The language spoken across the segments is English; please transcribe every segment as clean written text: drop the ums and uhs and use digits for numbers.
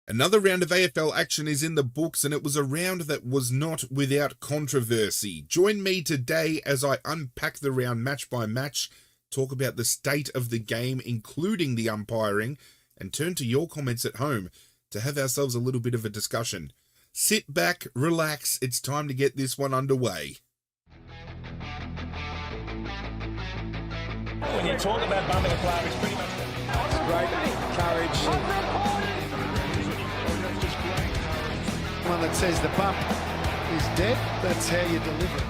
Another round of AFL action is in the books, and it was a round that was not without controversy. Join me today as I unpack the round match by match, talk about the state of the game, including the umpiring, and turn to your comments at home to have ourselves a little bit of a discussion. Sit back, relax, it's time to get this one underway. When you talk about bumping a player, it's pretty much great courage. One that says the bump is dead, that's how you deliver it.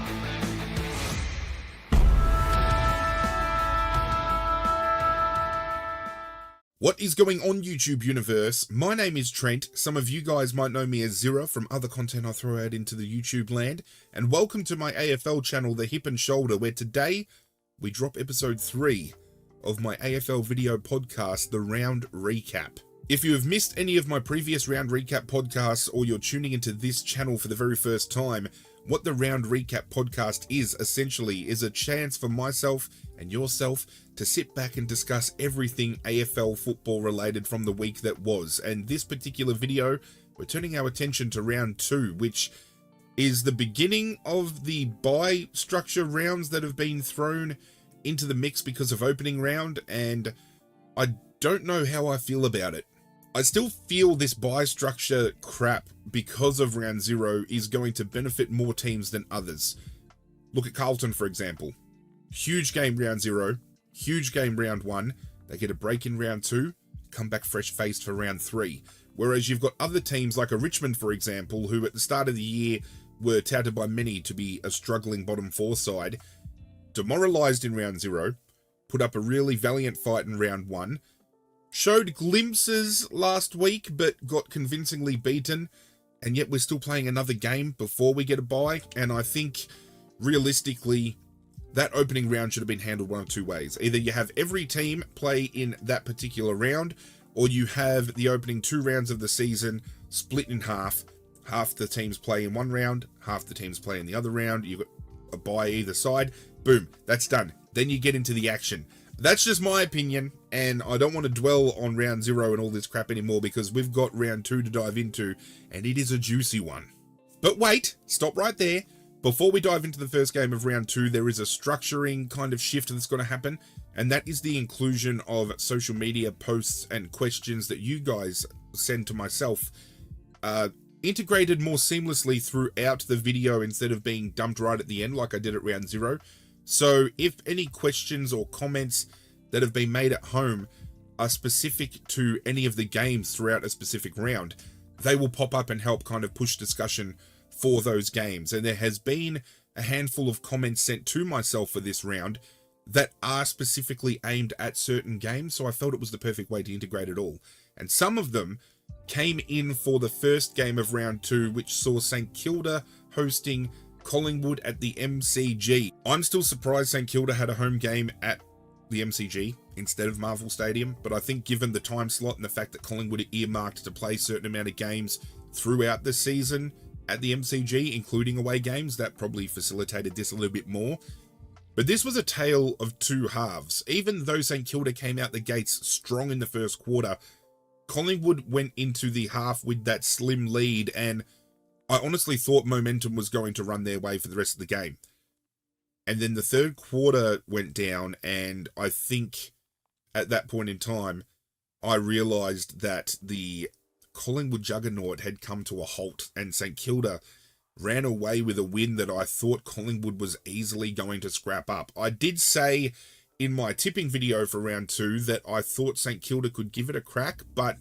What is going on, YouTube universe? My name is Trent. Some of you guys might know me as Zirra from other content I throw out into the YouTube land. And welcome to my AFL channel, The Hip and Shoulder, where today we drop episode 3 of my AFL video podcast, The Round Recap. If you have missed any of my previous round recap podcasts, or you're tuning into this channel for the very first time, what the round recap podcast is essentially is a chance for myself and yourself to sit back and discuss everything AFL football related from the week that was. And this particular video, we're turning our attention to round 2, which is the beginning of the bye structure rounds that have been thrown into the mix because of opening round, and I don't know how I feel about it. I still feel this bye structure crap because of round 0 is going to benefit more teams than others. Look at Carlton, for example. Huge game round 0, huge game round 1. They get a break in round 2, come back fresh-faced for round 3. Whereas you've got other teams like a Richmond, for example, who at the start of the year were touted by many to be a struggling bottom 4 side, demoralised in round 0, put up a really valiant fight in round 1, showed glimpses last week, but got convincingly beaten, and yet we're still playing another game before we get a bye. And I think, realistically, that opening round should have been handled one of two ways. Either you have every team play in that particular round, or you have the opening 2 rounds of the season split in half. Half the teams play in one round, half the teams play in the other round. You've got a bye either side. Boom, that's done. Then you get into the action. That's just my opinion, and I don't want to dwell on round 0 and all this crap anymore because we've got round 2 to dive into, and it is a juicy one. But wait, stop right there. Before we dive into the first game of round 2, there is a structuring kind of shift that's going to happen, and that is the inclusion of social media posts and questions that you guys send to myself, integrated more seamlessly throughout the video instead of being dumped right at the end like I did at round 0. So if any questions or comments that have been made at home are specific to any of the games throughout a specific round, they will pop up and help kind of push discussion for those games. And there has been a handful of comments sent to myself for this round that are specifically aimed at certain games, so I felt it was the perfect way to integrate it all. And some of them came in for the first game of round 2, which saw St Kilda hosting Collingwood at the MCG. I'm still surprised St Kilda had a home game at the MCG instead of Marvel Stadium, but I think given the time slot and the fact that Collingwood are earmarked to play a certain amount of games throughout the season at the MCG, including away games, that probably facilitated this a little bit more. But this was a tale of two halves. Even though St Kilda came out the gates strong in the first quarter, Collingwood went into the half with that slim lead, and I honestly thought momentum was going to run their way for the rest of the game. And then the third quarter went down, and I think at that point in time, I realised that the Collingwood juggernaut had come to a halt, and St Kilda ran away with a win that I thought Collingwood was easily going to scrap up. I did say in my tipping video for round 2 that I thought St Kilda could give it a crack, but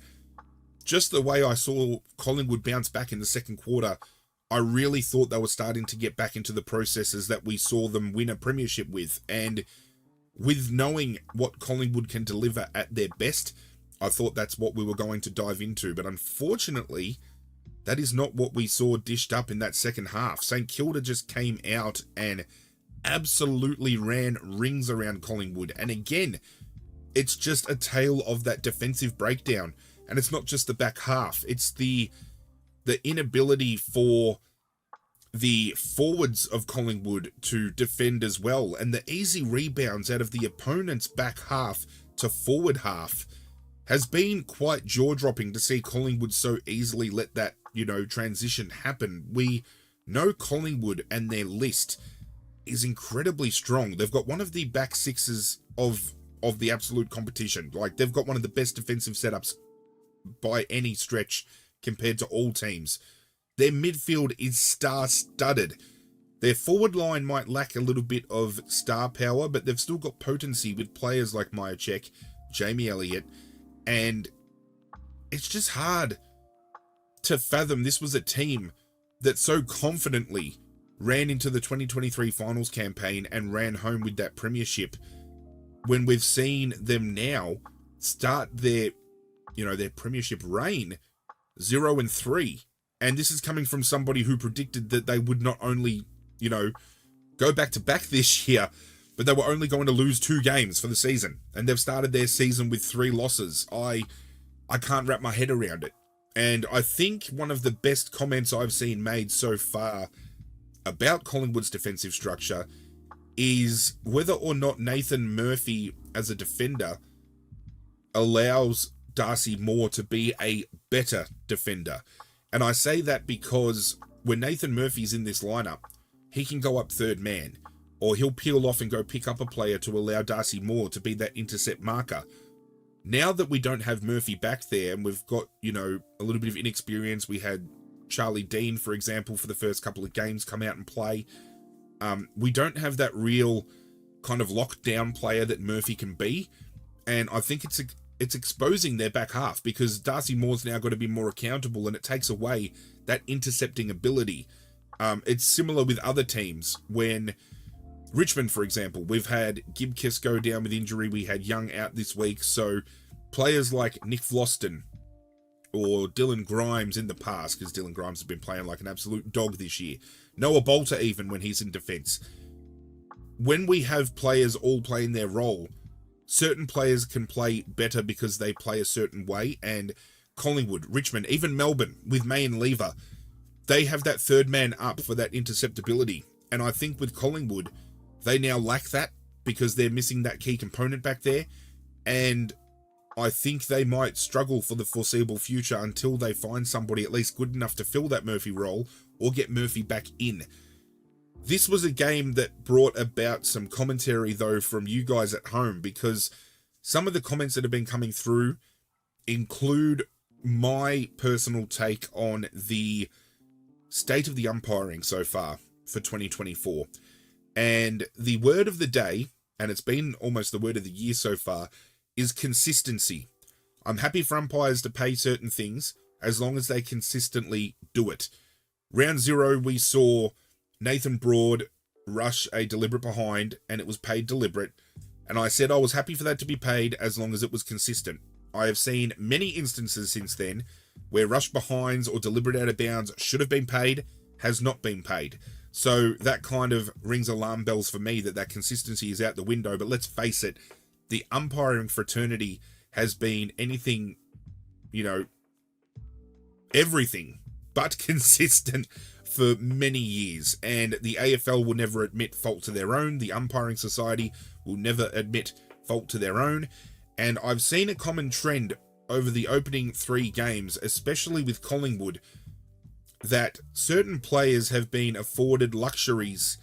just the way I saw Collingwood bounce back in the second quarter, I really thought they were starting to get back into the processes that we saw them win a premiership with. And with knowing what Collingwood can deliver at their best, I thought that's what we were going to dive into. But unfortunately, that is not what we saw dished up in that second half. St Kilda just came out and absolutely ran rings around Collingwood. And again, it's just a tale of that defensive breakdown. And it's not just the back half, it's the inability for the forwards of Collingwood to defend as well, and the easy rebounds out of the opponent's back half to forward half. has been quite jaw-dropping to see Collingwood so easily let that, transition happen. We know Collingwood and their list is incredibly strong. They've got one of the back sixes of the absolute competition. Like, they've got one of the best defensive setups by any stretch compared to all teams. Their midfield is star-studded. Their forward line might lack a little bit of star power, but they've still got potency with players like Myercheck, Jamie Elliott, and it's just hard to fathom this was a team that so confidently ran into the 2023 finals campaign and ran home with that premiership, when we've seen them now start their premiership reign 0-3. And this is coming from somebody who predicted that they would not only, go back to back this year, but they were only going to lose 2 games for the season. And they've started their season with 3 losses. I can't wrap my head around it. And I think one of the best comments I've seen made so far about Collingwood's defensive structure is whether or not Nathan Murphy as a defender allows Darcy Moore to be a better defender. And I say that because when Nathan Murphy's in this lineup, he can go up third man, or he'll peel off and go pick up a player to allow Darcy Moore to be that intercept marker. Now that we don't have Murphy back there, and we've got, a little bit of inexperience, we had Charlie Dean, for example, for the first couple of games come out and play. We don't have that real kind of lockdown player that Murphy can be. And I think it's exposing their back half, because Darcy Moore's now got to be more accountable, and it takes away that intercepting ability. It's similar with other teams. When Richmond, for example, we've had Gibkiss go down with injury, we had Young out this week, so players like Nick Vlauston or Dylan Grimes in the past, because Dylan Grimes has been playing like an absolute dog this year. Noah Bolter even when he's in defence. When we have players all playing their role, certain players can play better because they play a certain way, and Collingwood, Richmond, even Melbourne with May and Lever, they have that third man up for that interceptability. And I think with Collingwood, they now lack that because they're missing that key component back there. And I think they might struggle for the foreseeable future until they find somebody at least good enough to fill that Murphy role or get Murphy back in. This was a game that brought about some commentary, though, from you guys at home, because some of the comments that have been coming through include my personal take on the state of the umpiring so far for 2024. And the word of the day, and it's been almost the word of the year so far, is consistency. I'm happy for umpires to pay certain things as long as they consistently do it. Round 0, we saw Nathan Broad rush a deliberate behind, and it was paid deliberate. And I said I was happy for that to be paid as long as it was consistent. I have seen many instances since then where rush behinds or deliberate out of bounds should have been paid, has not been paid. So that kind of rings alarm bells for me that consistency is out the window. But let's face it, the umpiring fraternity has been anything, everything but consistent for many years. And the AFL will never admit fault to their own. The umpiring society will never admit fault to their own. And I've seen a common trend over the opening 3 games, especially with Collingwood, that certain players have been afforded luxuries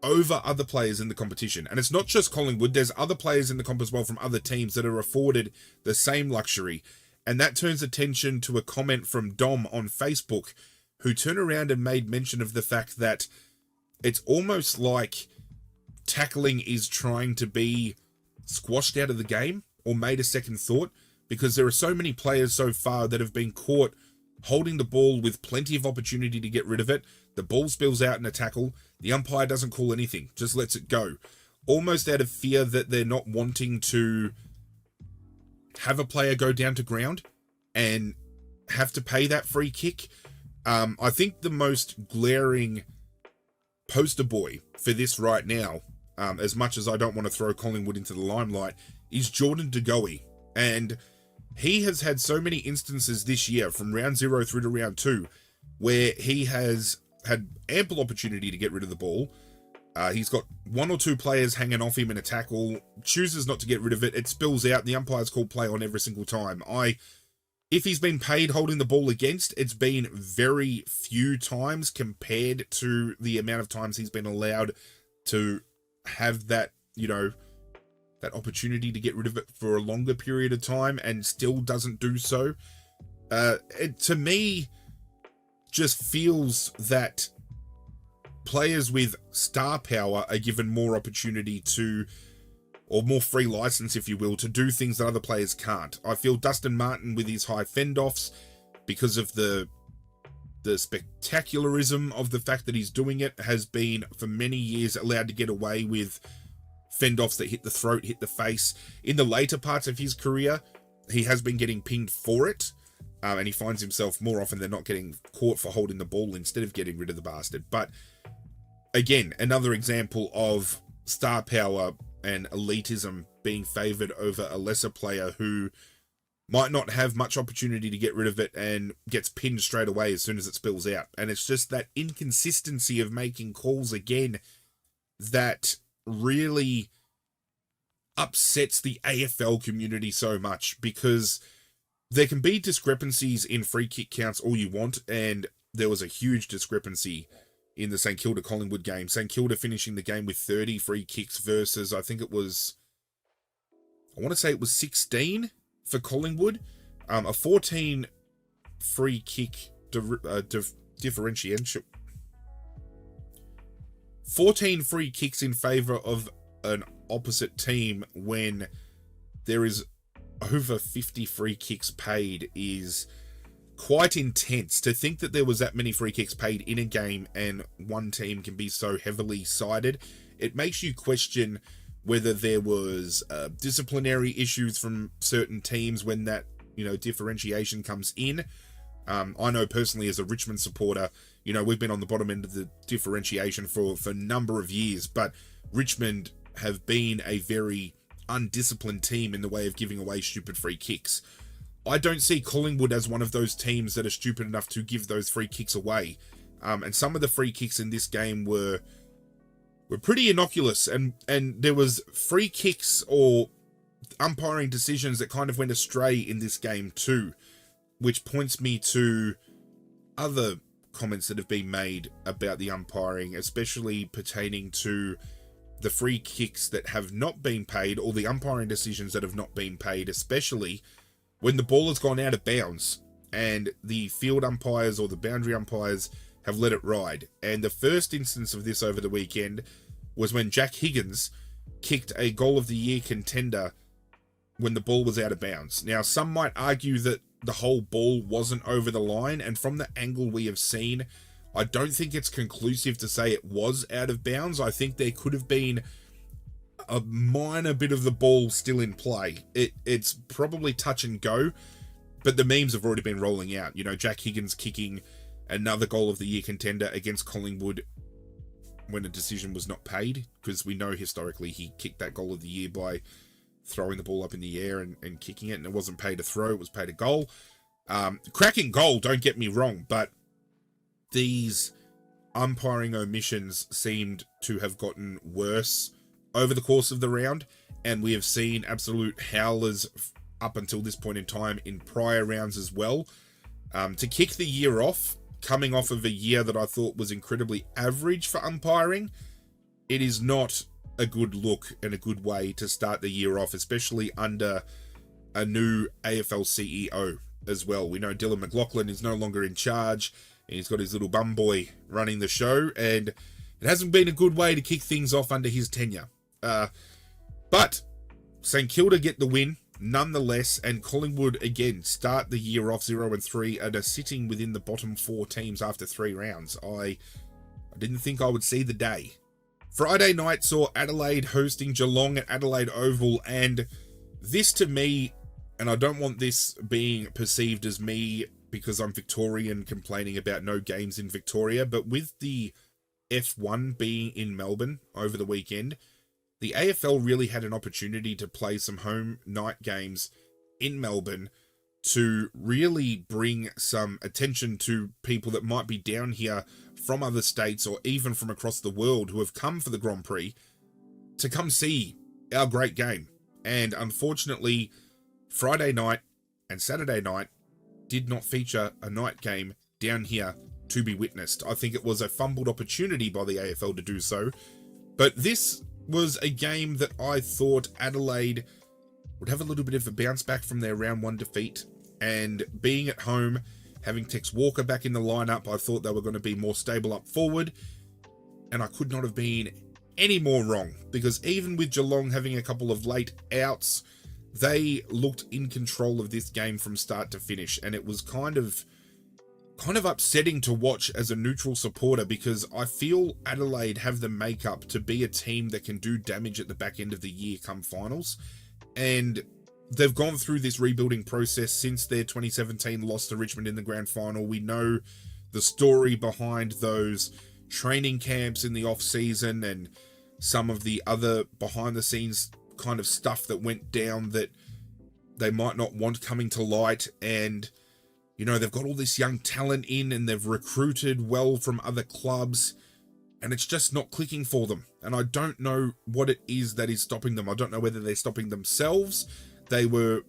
over other players in the competition. And it's not just Collingwood, there's other players in the comp as well from other teams that are afforded the same luxury. And that turns attention to a comment from Dom on Facebook, who turned around and made mention of the fact that it's almost like tackling is trying to be squashed out of the game or made a second thought, because there are so many players so far that have been caught holding the ball with plenty of opportunity to get rid of it. The ball spills out in a tackle. The umpire doesn't call anything, just lets it go. Almost out of fear that they're not wanting to have a player go down to ground and have to pay that free kick. I think the most glaring poster boy for this right now, as much as I don't want to throw Collingwood into the limelight, is Jordan De Goey. And he has had so many instances this year, from round 0 through to round 2, where he has had ample opportunity to get rid of the ball, He's got one or two players hanging off him in a tackle, chooses not to get rid of it. It spills out. The umpires call play on every single time. If he's been paid holding the ball against, it's been very few times compared to the amount of times he's been allowed to have that, that opportunity to get rid of it for a longer period of time and still doesn't do so. It, to me, just feels that players with star power are given more opportunity to, or more free license, if you will, to do things that other players can't. I feel Dustin Martin, with his high fend-offs, because of the spectacularism of the fact that he's doing it, has been, for many years, allowed to get away with fend-offs that hit the throat, hit the face. In the later parts of his career, he has been getting pinged for it, and he finds himself more often than not getting caught for holding the ball instead of getting rid of the bastard. But again, another example of star power and elitism being favoured over a lesser player who might not have much opportunity to get rid of it and gets pinned straight away as soon as it spills out. And it's just that inconsistency of making calls again that really upsets the AFL community so much, because there can be discrepancies in free kick counts all you want, and there was a huge discrepancy in the St Kilda Collingwood game. St Kilda finishing the game with 30 free kicks versus, I want to say it was 16 for Collingwood. A 14 free kick differentiation. 14 free kicks in favour of an opposite team when there is over 50 free kicks paid is quite intense. To think that there was that many free kicks paid in a game and one team can be so heavily sided, it makes you question whether there was disciplinary issues from certain teams when that differentiation comes in. I know personally, as a Richmond supporter, we've been on the bottom end of the differentiation for a number of years, but Richmond have been a very undisciplined team in the way of giving away stupid free kicks. I don't see Collingwood as one of those teams that are stupid enough to give those free kicks away. And some of the free kicks in this game were pretty innocuous, and there was free kicks or umpiring decisions that kind of went astray in this game too, which points me to other comments that have been made about the umpiring, especially pertaining to the free kicks that have not been paid, or the umpiring decisions that have not been paid, especially when the ball has gone out of bounds and the field umpires or the boundary umpires have let it ride. And the first instance of this over the weekend was when Jack Higgins kicked a goal of the year contender when the ball was out of bounds. Now, some might argue that the whole ball wasn't over the line, and from the angle we have seen, I don't think it's conclusive to say it was out of bounds. I think there could have been a minor bit of the ball still in play. It's probably touch and go, but the memes have already been rolling out. Jack Higgins kicking another goal of the year contender against Collingwood when a decision was not paid, because we know historically he kicked that goal of the year by throwing the ball up in the air and kicking it, and it wasn't paid a throw, it was paid a goal. Cracking goal, don't get me wrong, but these umpiring omissions seemed to have gotten worse over the course of the round, and we have seen absolute howlers up until this point in time in prior rounds as well. To kick the year off, coming off of a year that I thought was incredibly average for umpiring, it is not a good look and a good way to start the year off, especially under a new AFL CEO as well. We know Dylan McLaughlin is no longer in charge, and he's got his little bum boy running the show, and it hasn't been a good way to kick things off under his tenure. But St Kilda get the win nonetheless, and Collingwood again start the year off 0-3 and are sitting within the bottom 4 teams after 3 rounds. I didn't think I would see the day. Friday night saw Adelaide hosting Geelong at Adelaide Oval, and this to me, and I don't want this being perceived as me because I'm Victorian complaining about no games in Victoria, but with the F1 being in Melbourne over the weekend, the AFL really had an opportunity to play some home night games in Melbourne to really bring some attention to people that might be down here from other states or even from across the world who have come for the Grand Prix to come see our great game. And unfortunately, Friday night and Saturday night did not feature a night game down here to be witnessed. I think it was a fumbled opportunity by the AFL to do so, but this was a game that I thought Adelaide would have a little bit of a bounce back from their round 1 defeat, and being at home, having Tex Walker back in the lineup, I thought they were going to be more stable up forward, and I could not have been any more wrong, because even with Geelong having a couple of late outs, they looked in control of this game from start to finish, and it was kind of upsetting to watch as a neutral supporter, because I feel Adelaide have the makeup to be a team that can do damage at the back end of the year come finals, and they've gone through this rebuilding process since their 2017 loss to Richmond in the grand final. We know the story behind those training camps in the off season and some of the other behind the scenes kind of stuff that went down that they might not want coming to light. And you know, they've got all this young talent in and they've recruited well from other clubs, and it's just not clicking for them. And I don't know what it is that is stopping them. I don't know whether they're stopping themselves. They were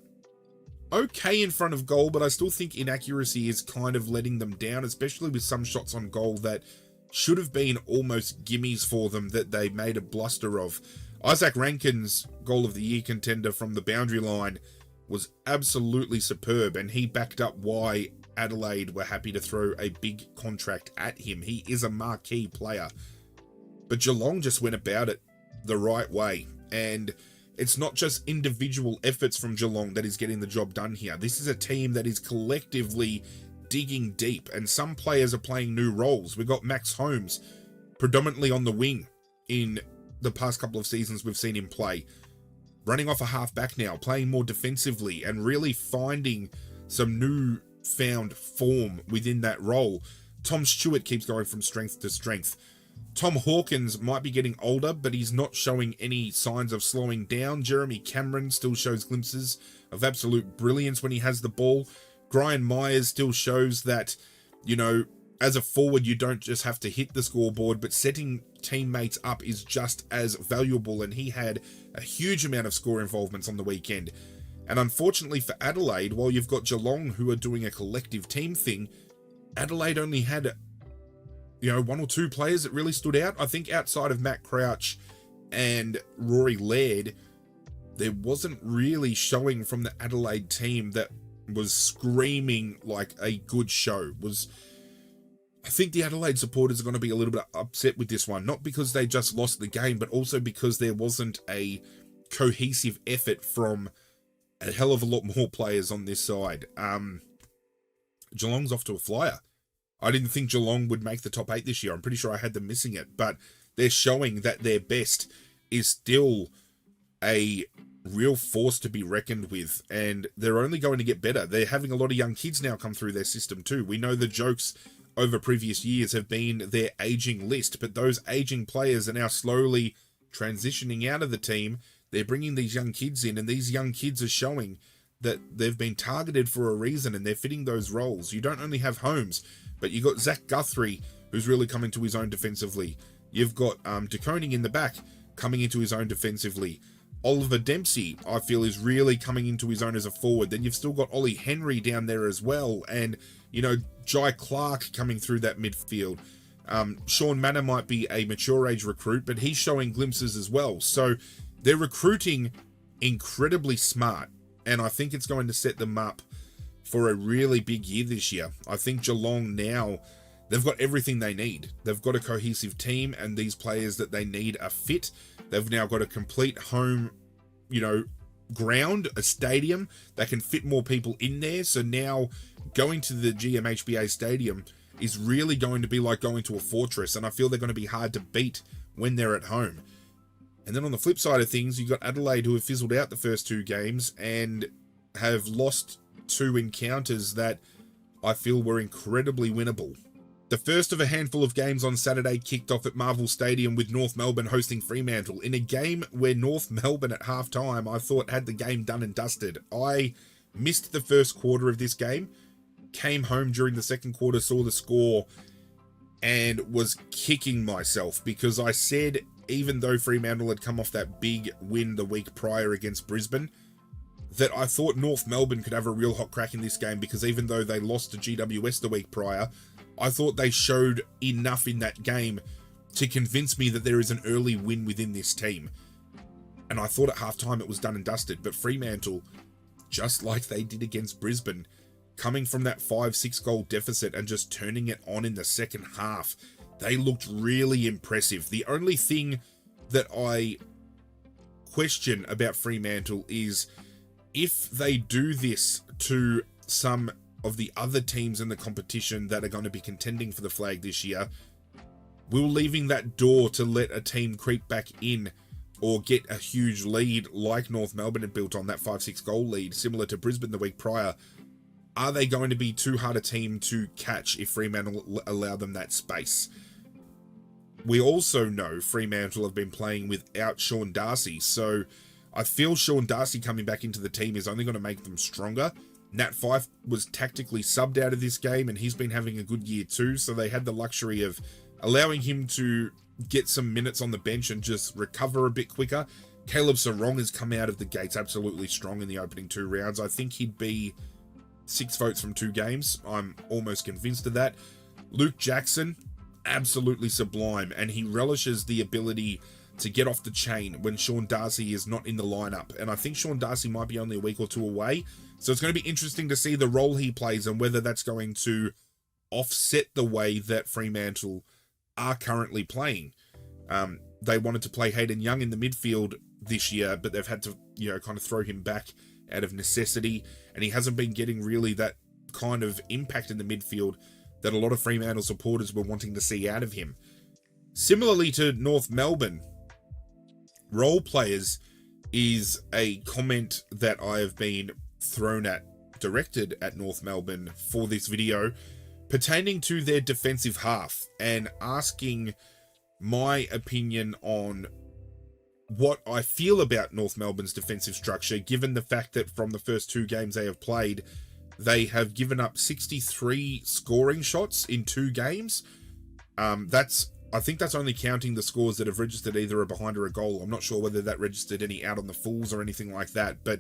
okay in front of goal, but I still think inaccuracy is kind of letting them down, especially with some shots on goal that should have been almost gimmies for them that they made a bluster of. Isaac Rankin's goal of the year contender from the boundary line was absolutely superb, and he backed up why Adelaide were happy to throw a big contract at him. He is a marquee player. But Geelong just went about it the right way, and it's not just individual efforts from Geelong that is getting the job done here. This is a team that is collectively digging deep, and some players are playing new roles. We've got Max Holmes predominantly on the wing in the past couple of seasons we've seen him play, running off a half-back now, playing more defensively, and really finding some new-found form within that role. Tom Stewart keeps going from strength to strength. Tom Hawkins might be getting older, but he's not showing any signs of slowing down. Jeremy Cameron still shows glimpses of absolute brilliance when he has the ball. Brian Myers still shows that, you know, as a forward, you don't just have to hit the scoreboard, but setting teammates up is just as valuable, and he had a huge amount of score involvements on the weekend. And unfortunately for Adelaide, while you've got Geelong who are doing a collective team thing, Adelaide only had, you know, 1 or 2 players that really stood out. I think outside of Matt Crouch and Rory Laird, there wasn't really showing from the Adelaide team that was screaming like a good show. I think the Adelaide supporters are going to be a little bit upset with this one, not because they just lost the game, but also because there wasn't a cohesive effort from a hell of a lot more players on this side. Geelong's off to a flyer. I didn't think Geelong would make the top 8 this year. I'm pretty sure I had them missing it, but they're showing that their best is still a real force to be reckoned with, and they're only going to get better. They're having a lot of young kids now come through their system too. We know the jokes over previous years have been their aging list, but those aging players are now slowly transitioning out of the team. They're bringing these young kids in, and these young kids are showing that they've been targeted for a reason, and they're fitting those roles. You don't only have Holmes, but you've got Zach Guthrie, who's really coming to his own defensively. You've got De Koning in the back coming into his own defensively. Oliver Dempsey, I feel, is really coming into his own as a forward. Then you've still got Ollie Henry down there as well. And, you know, Jai Clark coming through that midfield. Sean Manor might be a mature age recruit, but he's showing glimpses as well. So they're recruiting incredibly smart, and I think it's going to set them up for a really big year this year. I think Geelong now, they've got everything they need. They've got a cohesive team, and these players that they need are fit. They've now got a complete home, you know, ground, a stadium that can fit more people in there. So now going to the GMHBA stadium is really going to be like going to a fortress, and I feel they're going to be hard to beat when they're at home. And then on the flip side of things, you've got Adelaide, who have fizzled out the first 2 games and have lost 2 encounters that I feel were incredibly winnable. The first of a handful of games on Saturday kicked off at Marvel Stadium with North Melbourne hosting Fremantle in a game where North Melbourne at halftime I thought had the game done and dusted. I missed the first quarter of this game, came home during the second quarter, saw the score, and was kicking myself because I said, even though Fremantle had come off that big win the week prior against Brisbane, that I thought North Melbourne could have a real hot crack in this game, because even though they lost to GWS the week prior, I thought they showed enough in that game to convince me that there is an early win within this team. And I thought at halftime it was done and dusted, but Fremantle, just like they did against Brisbane, coming from that 5-6 goal deficit and just turning it on in the second half, they looked really impressive. The only thing that I question about Fremantle is if they do this to some of the other teams in the competition that are going to be contending for the flag this year, will leaving that door to let a team creep back in or get a huge lead like North Melbourne had built on that 5-6 goal lead, similar to Brisbane the week prior, are they going to be too hard a team to catch if Fremantle allow them that space? We also know Fremantle have been playing without Sean Darcy, so I feel Sean Darcy coming back into the team is only going to make them stronger. Nat Fyfe was tactically subbed out of this game, and he's been having a good year too, so they had the luxury of allowing him to get some minutes on the bench and just recover a bit quicker. Caleb Sarong has come out of the gates absolutely strong in the opening 2 rounds. I think he'd be 6 votes from 2 games. I'm almost convinced of that. Luke Jackson, absolutely sublime, and he relishes the ability to get off the chain when Sean Darcy is not in the lineup. And I think Sean Darcy might be only a week or 2 away, so it's going to be interesting to see the role he plays and whether that's going to offset the way that Fremantle are currently playing. They wanted to play Hayden Young in the midfield this year, but they've had to, kind of throw him back out of necessity, and he hasn't been getting really that kind of impact in the midfield that a lot of Fremantle supporters were wanting to see out of him. Similarly to North Melbourne, role players is a comment that I have been directed at North Melbourne for this video, pertaining to their defensive half, and asking my opinion on what I feel about North Melbourne's defensive structure, given the fact that from the first 2 games they have played, they have given up 63 scoring shots in 2 games. I think that's only counting the scores that have registered either a behind or a goal. I'm not sure whether that registered any out on the fools or anything like that, but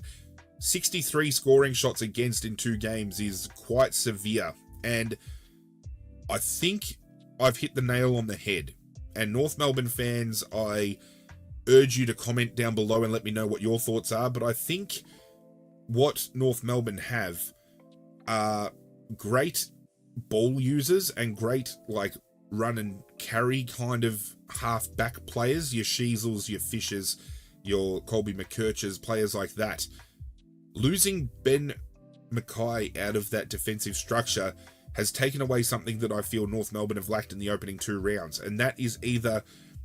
63 scoring shots against in 2 games is quite severe. And I think I've hit the nail on the head. And North Melbourne fans, I urge you to comment down below and let me know what your thoughts are. But I think what North Melbourne have are great ball users and great, run and carry kind of half-back players. Your Sheezels, your Fishers, your Colby McKerchers, players like that. Losing Ben Mackay out of that defensive structure has taken away something that I feel North Melbourne have lacked in the opening 2 rounds, and that is either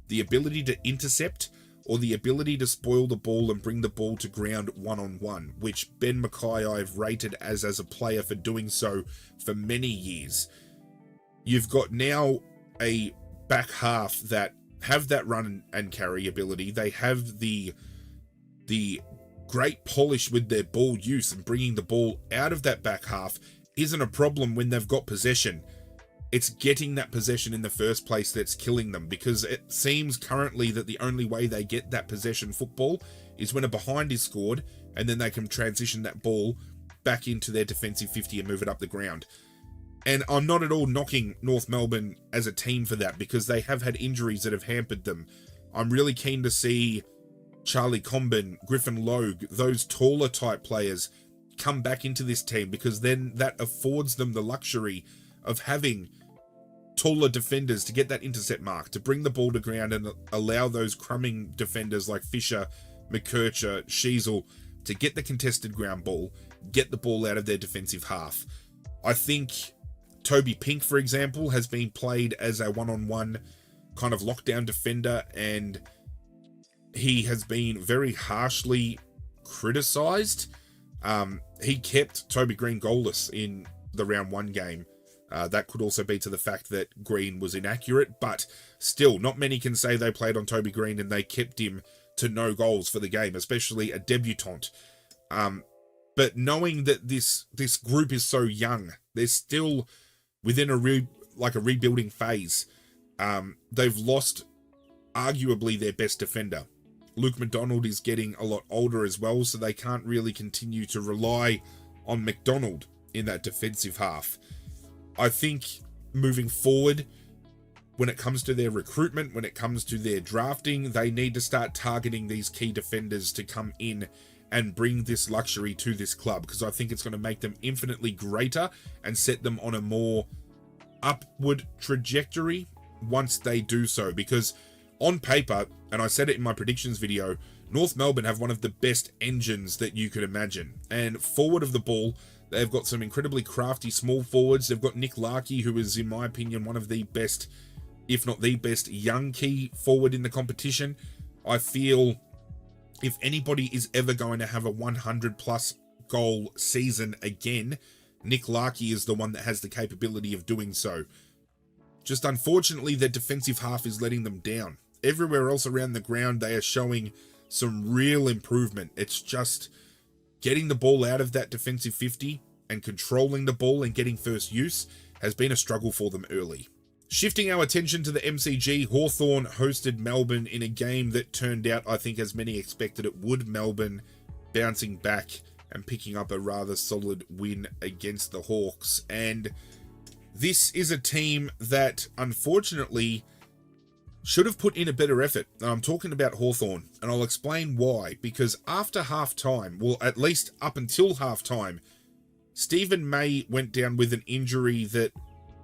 the ability to intercept or the ability to spoil the ball and bring the ball to ground one-on-one, which Ben Mackay I've rated as a player for doing so for many years. You've got now a back half that have that run and carry ability. They have the great polish with their ball use, and bringing the ball out of that back half isn't a problem when they've got possession. It's getting that possession in the first place that's killing them, because it seems currently that the only way they get that possession football is when a behind is scored, and then they can transition that ball back into their defensive 50 and move it up the ground. And I'm not at all knocking North Melbourne as a team for that, because they have had injuries that have hampered them. I'm really keen to see Charlie Comben, Griffin Logue, those taller type players come back into this team, because then that affords them the luxury of having taller defenders to get that intercept mark, to bring the ball to ground and allow those crumbing defenders like Fisher, McKercher, Sheezel to get the contested ground ball, get the ball out of their defensive half. I think Toby Pink, for example, has been played as a one-on-one kind of lockdown defender, and he has been very harshly criticised. He kept Toby Green goalless in the round 1 game. That could also be to the fact that Green was inaccurate, but still, not many can say they played on Toby Green and they kept him to no goals for the game, especially a debutant. But knowing that this group is so young, they're still within a rebuilding phase. They've lost arguably their best defender. Luke McDonald is getting a lot older as well, so they can't really continue to rely on McDonald in that defensive half. I think moving forward, when it comes to their recruitment, when it comes to their drafting, they need to start targeting these key defenders to come in and bring this luxury to this club, because I think it's going to make them infinitely greater and set them on a more upward trajectory once they do so. Because on paper, and I said it in my predictions video, North Melbourne have one of the best engines that you could imagine. And forward of the ball, they've got some incredibly crafty small forwards. They've got Nick Larkey, who is, in my opinion, one of the best, if not the best, young key forward in the competition. I feel if anybody is ever going to have a 100-plus goal season again, Nick Larkey is the one that has the capability of doing so. Just unfortunately, their defensive half is letting them down. Everywhere else around the ground, they are showing some real improvement. It's just getting the ball out of that defensive 50 and controlling the ball and getting first use has been a struggle for them early. Shifting our attention to the MCG, Hawthorn hosted Melbourne in a game that turned out, I think, as many expected it would. Melbourne bouncing back and picking up a rather solid win against the Hawks. And this is a team that, unfortunately, should have put in a better effort. I'm talking about Hawthorn, and I'll explain why. Because after half-time, well, at least up until half-time, Stephen May went down with an injury that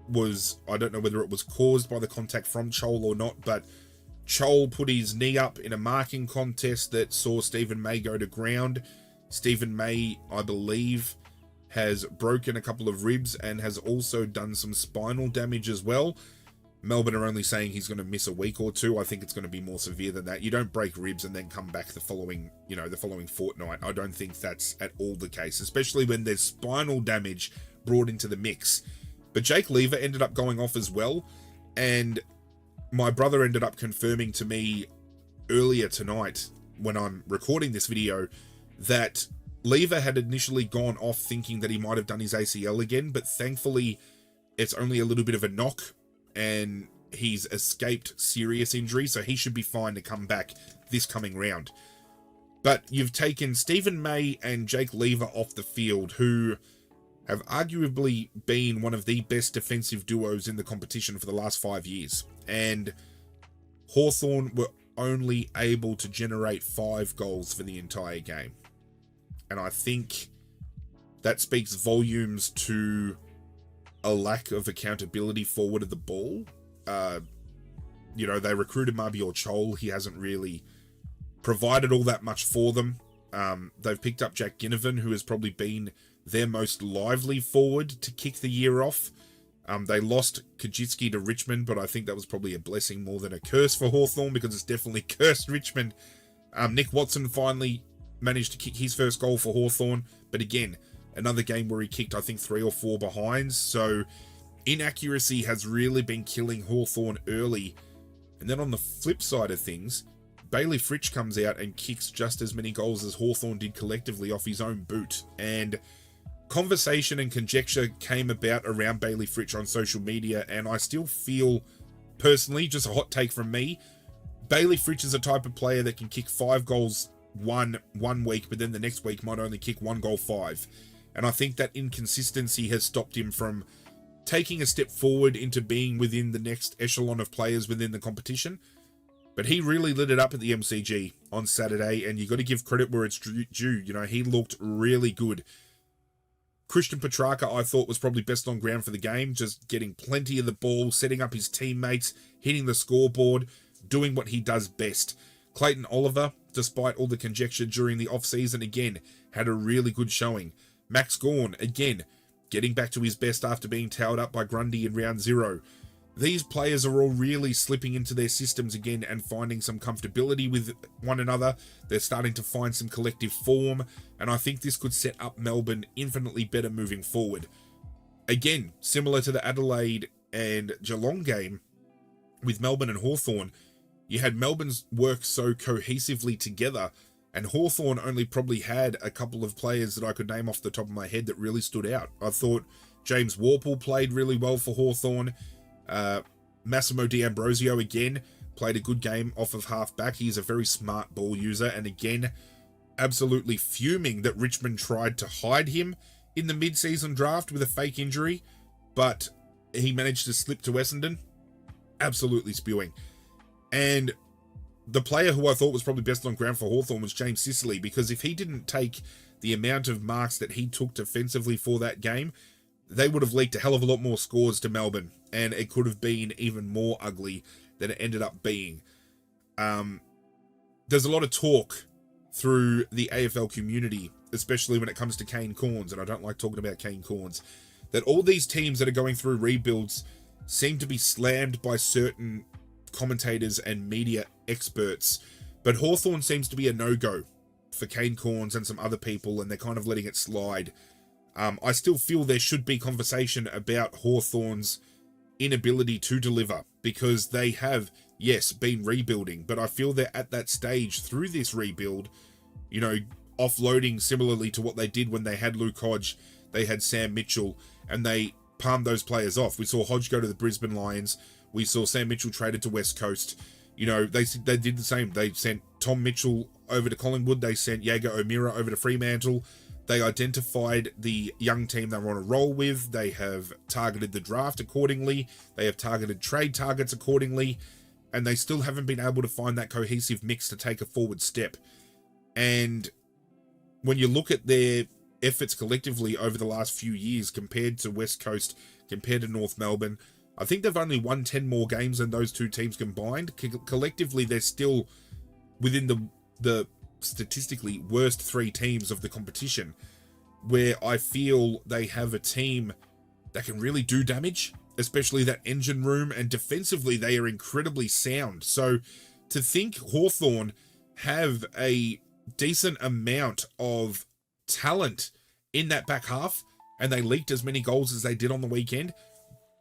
was, I don't know whether it was caused by the contact from Chol or not, but Chol put his knee up in a marking contest that saw Stephen May go to ground. Stephen May, I believe, has broken a couple of ribs and has also done some spinal damage as well. Melbourne are only saying he's going to miss a week or two. I think it's going to be more severe than that. You don't break ribs and then come back the following fortnight. I don't think that's at all the case, especially when there's spinal damage brought into the mix. But Jake Lever ended up going off as well, and my brother ended up confirming to me earlier tonight when I'm recording this video that Lever had initially gone off thinking that he might have done his ACL again, but thankfully it's only a little bit of a knock and he's escaped serious injury, so he should be fine to come back this coming round. But you've taken Stephen May and Jake Lever off the field, who have arguably been one of the best defensive duos in the competition for the last 5 years. And Hawthorn were only able to generate 5 goals for the entire game. And I think that speaks volumes to a lack of accountability forward of the ball. They recruited Mabior Chol. He hasn't really provided all that much for them. They've picked up Jack Ginnivan, who has probably been their most lively forward to kick the year off. They lost Kajitsky to Richmond, but I think that was probably a blessing more than a curse for Hawthorn, because it's definitely cursed Richmond. Nick Watson finally managed to kick his first goal for Hawthorn, but again, another game where he kicked, I think, 3 or 4 behinds. So inaccuracy has really been killing Hawthorn early. And then on the flip side of things, Bailey Fritsch comes out and kicks just as many goals as Hawthorn did collectively off his own boot. And conversation and conjecture came about around Bailey Fritsch on social media, and I still feel, personally, just a hot take from me, Bailey Fritsch is a type of player that can kick 5 goals one week, but then the next week might only kick 1 goal 5. And I think that inconsistency has stopped him from taking a step forward into being within the next echelon of players within the competition. But he really lit it up at the MCG on Saturday, and you got to give credit where it's due. He looked really good. Christian Petrarca, I thought, was probably best on ground for the game, just getting plenty of the ball, setting up his teammates, hitting the scoreboard, doing what he does best. Clayton Oliver, despite all the conjecture during the off-season, again, had a really good showing. Max Gawn, again, getting back to his best after being towed up by Grundy in round 0. These players are all really slipping into their systems again and finding some comfortability with one another. They're starting to find some collective form, and I think this could set up Melbourne infinitely better moving forward. Again, similar to the Adelaide and Geelong game with Melbourne and Hawthorn, you had Melbourne's work so cohesively together, And Hawthorn only probably had a couple of players that I could name off the top of my head that really stood out. I thought James WOEFUL played really well for Hawthorn. Massimo D'Ambrosio, again, played a good game off of half-back. He's a very smart ball user, and again, absolutely fuming that Richmond tried to hide him in the mid-season draft with a fake injury, but he managed to slip to Essendon. Absolutely spewing. And the player who I thought was probably best on ground for Hawthorn was James Sicily, because if he didn't take the amount of marks that he took defensively for that game, they would have leaked a hell of a lot more scores to Melbourne, and it could have been even more ugly than it ended up being. There's a lot of talk through the AFL community, especially when it comes to Kane Cornes, and I don't like talking about Kane Cornes, that all these teams that are going through rebuilds seem to be slammed by certain commentators and media experts, but Hawthorn seems to be a no-go for Kane Cornes and some other people, and they're kind of letting it slide. I still feel there should be conversation about Hawthorn's inability to deliver, because they have, yes, been rebuilding, but I feel they're at that stage through this rebuild, you know, offloading similarly to what they did when they had Luke Hodge, they had Sam Mitchell, and they palmed those players off. We saw Hodge go to the Brisbane Lions. We saw Sam Mitchell traded to West Coast. You know, they did the same. They sent Tom Mitchell over to Collingwood. They sent Jaeger O'Meara over to Fremantle. They identified the young team they were on a roll with. They have targeted the draft accordingly. They have targeted trade targets accordingly. And they still haven't been able to find that cohesive mix to take a forward step. And when you look at their efforts collectively over the last few years compared to West Coast, compared to North Melbourne, I think they've only won 10 more games than those two teams combined. Collectively, they're still within the statistically worst three teams of the competition, where I feel they have a team that can really do damage, especially that engine room, and defensively they are incredibly sound. So to think Hawthorn have a decent amount of talent in that back half, and they leaked as many goals as they did on the weekend,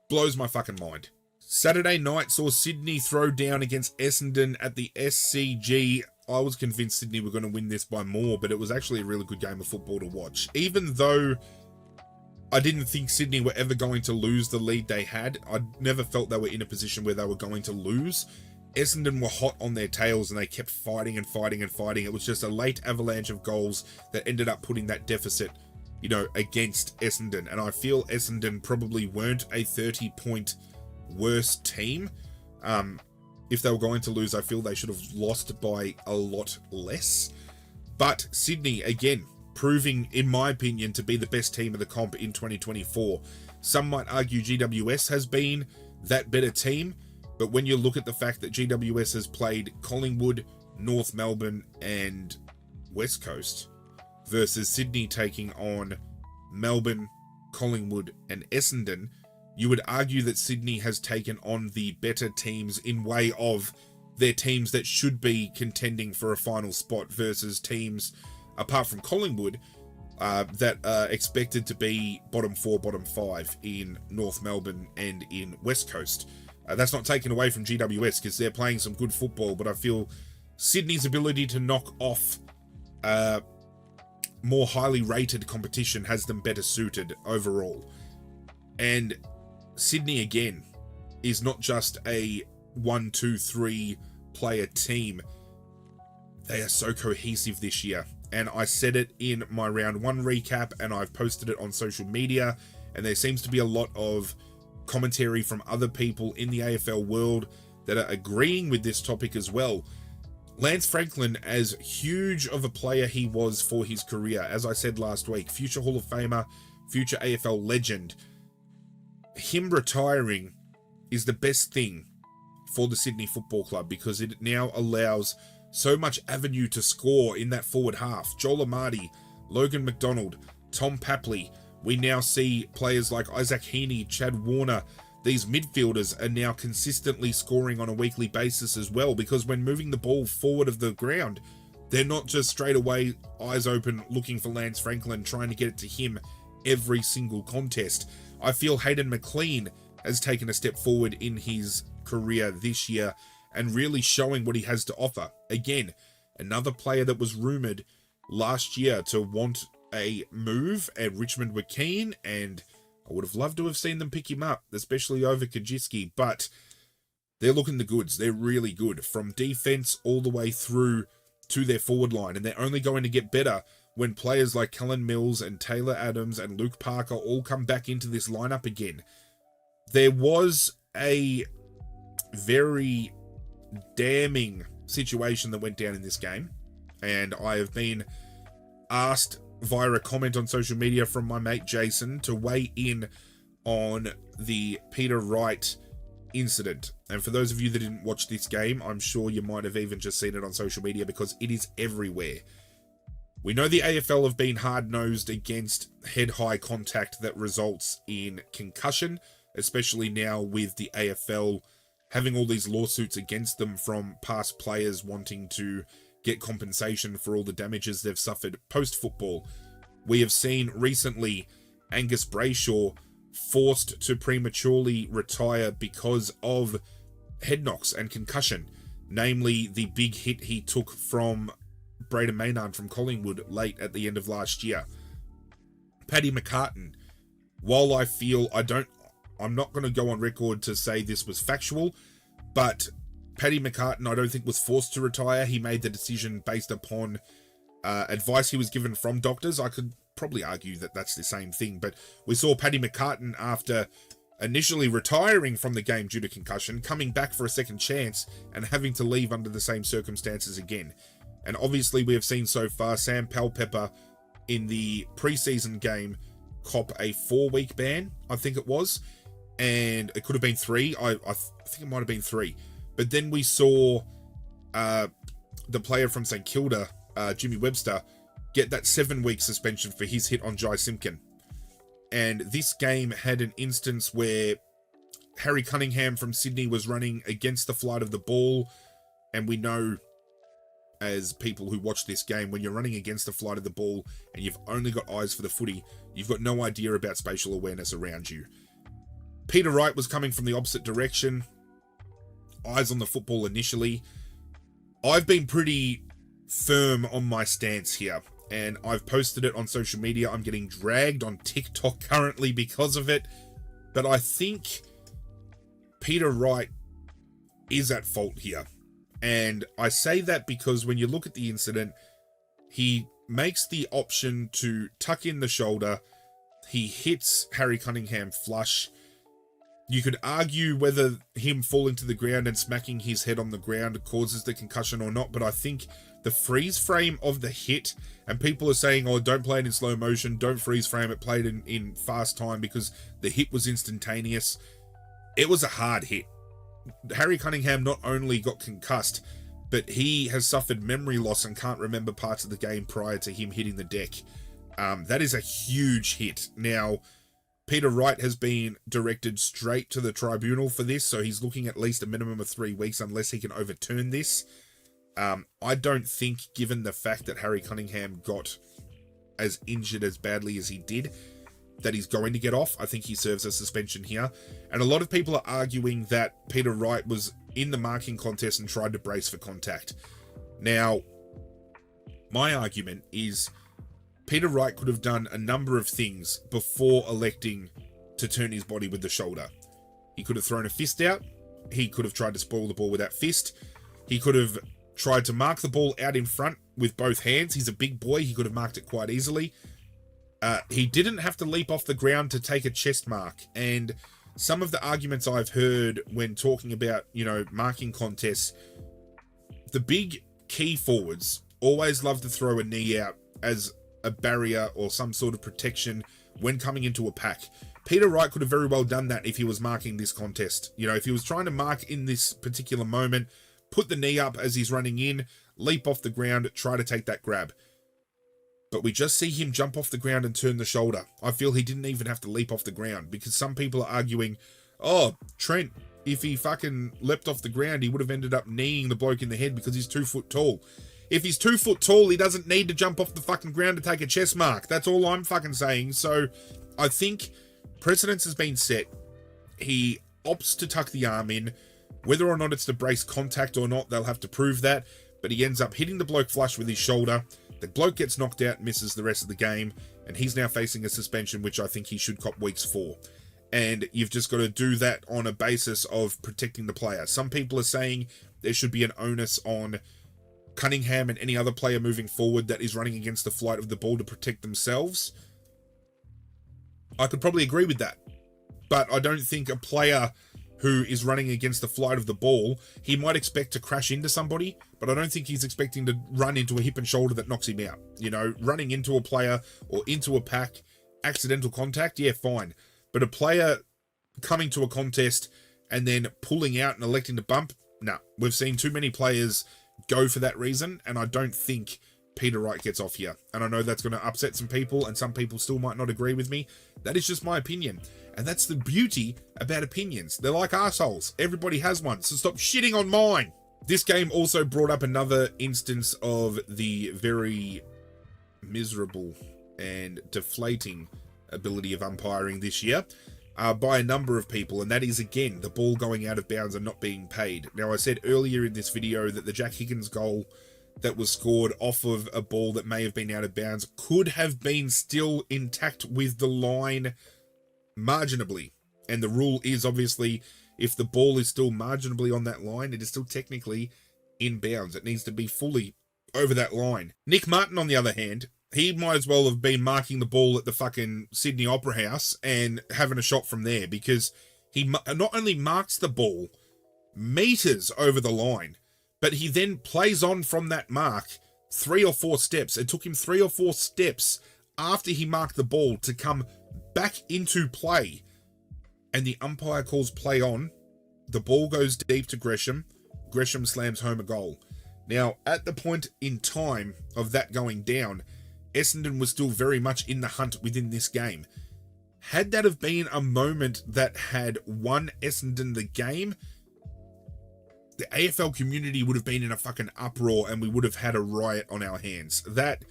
blows my fucking mind. Saturday night saw Sydney throw down against Essendon at the SCG. I was convinced Sydney were going to win this by more, but it was actually a really good game of football to watch. Even though I didn't think Sydney were ever going to lose the lead they had, I never felt they were in a position where they were going to lose. Essendon were hot on their tails, and they kept fighting and fighting and fighting. It was just a late avalanche of goals that ended up putting that deficit, you know, against Essendon. And I feel Essendon probably weren't a 30-point worse team. If they were going to lose, I feel they should have lost by a lot less. But Sydney, again, proving, in my opinion, to be the best team of the comp in 2024. Some might argue GWS has been that better team, but when you look at the fact that GWS has played Collingwood, North Melbourne, and West Coast, versus Sydney taking on Melbourne, Collingwood, and Essendon, you would argue that Sydney has taken on the better teams in way of their teams that should be contending for a final spot, versus teams, apart from Collingwood, that are expected to be bottom 4, bottom 5 in North Melbourne and in West Coast. That's not taken away from GWS, because they're playing some good football, but I feel Sydney's ability to knock off more highly rated competition has them better suited overall. And Sydney, again, is not just a 1, 2, 3 player team. They are so cohesive this year. And I said it in my round 1 recap, and I've posted it on social media, and there seems to be a lot of commentary from other people in the AFL world that are agreeing with this topic as well. Lance Franklin, as huge of a player he was for his career, as I said last week, future Hall of Famer, future AFL legend, him retiring is the best thing for the Sydney Football Club, because it now allows so much avenue to score in that forward half. Joel Amadi, Logan McDonald, Tom Papley. We now see players like Isaac Heaney, Chad Warner. These midfielders are now consistently scoring on a weekly basis as well, because when moving the ball forward of the ground, they're not just straight away eyes open looking for Lance Franklin, trying to get it to him every single contest. I feel Hayden McLean has taken a step forward in his career this year and really showing what he has to offer. Again, another player that was rumoured last year to want a move, and Richmond were keen, and I would have loved to have seen them pick him up, especially over Kajiski, but they're looking the goods. They're really good, from defence all the way through to their forward line, and they're only going to get better when players like Kellen Mills and Taylor Adams and Luke Parker all come back into this lineup again. There was a very damning situation that went down in this game, and I have been asked via a comment on social media from my mate Jason to weigh in on the Peter Wright incident. And for those of you that didn't watch this game, I'm sure you might have even just seen it on social media because it is everywhere. We know the AFL have been hard-nosed against head-high contact that results in concussion, especially now with the AFL having all these lawsuits against them from past players wanting to get compensation for all the damages they've suffered post-football. We have seen recently Angus Brayshaw forced to prematurely retire because of head knocks and concussion, namely the big hit he took from Braden Maynard from Collingwood late at the end of last year. Paddy McCartan, while I feel I'm not going to go on record to say this was factual, but Paddy McCartan I don't think was forced to retire. He made the decision based upon advice he was given from doctors. I could probably argue that that's the same thing, but we saw Paddy McCartan, after initially retiring from the game due to concussion, coming back for a second chance and having to leave under the same circumstances again. And obviously we have seen so far Sam Powell-Pepper in the preseason game cop a 4-week ban, I think it was, and it could have been 3. I think it might have been 3. But then we saw the player from St Kilda, Jimmy Webster, get that 7-week suspension for his hit on Jai Simpkin. And this game had an instance where Harry Cunningham from Sydney was running against the flight of the ball, and we know, as people who watch this game, when you're running against the flight of the ball and you've only got eyes for the footy, you've got no idea about spatial awareness around you. Peter Wright was coming from the opposite direction, eyes on the football initially. I've been pretty firm on my stance here, and I've posted it on social media. I'm getting dragged on TikTok currently because of it, but I think Peter Wright is at fault here. And I say that because when you look at the incident, he makes the option to tuck in the shoulder. He hits Harry Cunningham flush. You could argue whether him falling to the ground and smacking his head on the ground causes the concussion or not, but I think the freeze frame of the hit, and people are saying, oh, don't play it in slow motion, don't freeze frame it, play it in fast time because the hit was instantaneous. It was a hard hit. Harry Cunningham not only got concussed, but he has suffered memory loss and can't remember parts of the game prior to him hitting the deck. That is a huge hit. Now, Peter Wright has been directed straight to the tribunal for this, so he's looking at least a minimum of 3 weeks unless he can overturn this. I don't think, given the fact that Harry Cunningham got as injured as badly as he did, that he's going to get off. I think he serves a suspension here. And a lot of people are arguing that Peter Wright was in the marking contest and tried to brace for contact. Now, my argument is Peter Wright could have done a number of things before electing to turn his body with the shoulder. He could have thrown a fist out. He could have tried to spoil the ball with that fist. He could have tried to mark the ball out in front with both hands. He's a big boy. He could have marked it quite easily. He didn't have to leap off the ground to take a chest mark. And some of the arguments I've heard when talking about, marking contests, the big key forwards always love to throw a knee out as a barrier or some sort of protection when coming into a pack. Peter Wright could have very well done that if he was marking this contest. If he was trying to mark in this particular moment, put the knee up as he's running in, leap off the ground, try to take that grab. But we just see him jump off the ground and turn the shoulder. I feel he didn't even have to leap off the ground, because some people are arguing, oh, Trent, if he fucking leapt off the ground, he would have ended up kneeing the bloke in the head because he's 2 foot tall. If he's 2 foot tall, he doesn't need to jump off the fucking ground to take a chest mark. That's all I'm fucking saying. So I think precedence has been set. He opts to tuck the arm in. Whether or not it's to brace contact or not, they'll have to prove that. but he ends up hitting the bloke flush with his shoulder. The bloke gets knocked out, misses the rest of the game, and he's now facing a suspension, which I think he should cop weeks for. And you've just got to do that on a basis of protecting the player. Some people are saying there should be an onus on Cunningham and any other player moving forward that is running against the flight of the ball to protect themselves. I could probably agree with that. But I don't think a player who is running against the flight of the ball, he might expect to crash into somebody, but I don't think he's expecting to run into a hip and shoulder that knocks him out. You know, running into a player or into a pack, accidental contact, yeah, fine. But a player coming to a contest and then pulling out and electing to bump, no. We've seen too many players go for that reason, and I don't think Peter Wright gets off here. And I know that's going to upset some people, and some people still might not agree with me. That is just my opinion. And that's the beauty about opinions. They're like assholes. Everybody has one, so stop shitting on mine. This game also brought up another instance of the very miserable and deflating ability of umpiring this year by a number of people, and that is, again, the ball going out of bounds and not being paid. Now, I said earlier in this video that the Jack Higgins goal that was scored off of a ball that may have been out of bounds could have been still intact with the line marginally. And the rule is, obviously, if the ball is still marginally on that line, it is still technically in bounds. It needs to be fully over that line. Nick Martin, on the other hand, he might as well have been marking the ball at the fucking Sydney Opera House and having a shot from there, because he not only marks the ball meters over the line, but he then plays on from that mark 3 or 4 steps. It took him 3 or 4 steps after he marked the ball to come back into play, and the umpire calls play on. The ball goes deep to Gresham. Gresham slams home a goal. Now, at the point in time of that going down, Essendon was still very much in the hunt within this game. Had that have been a moment that had won Essendon the game, the AFL community would have been in a fucking uproar and we would have had a riot on our hands. That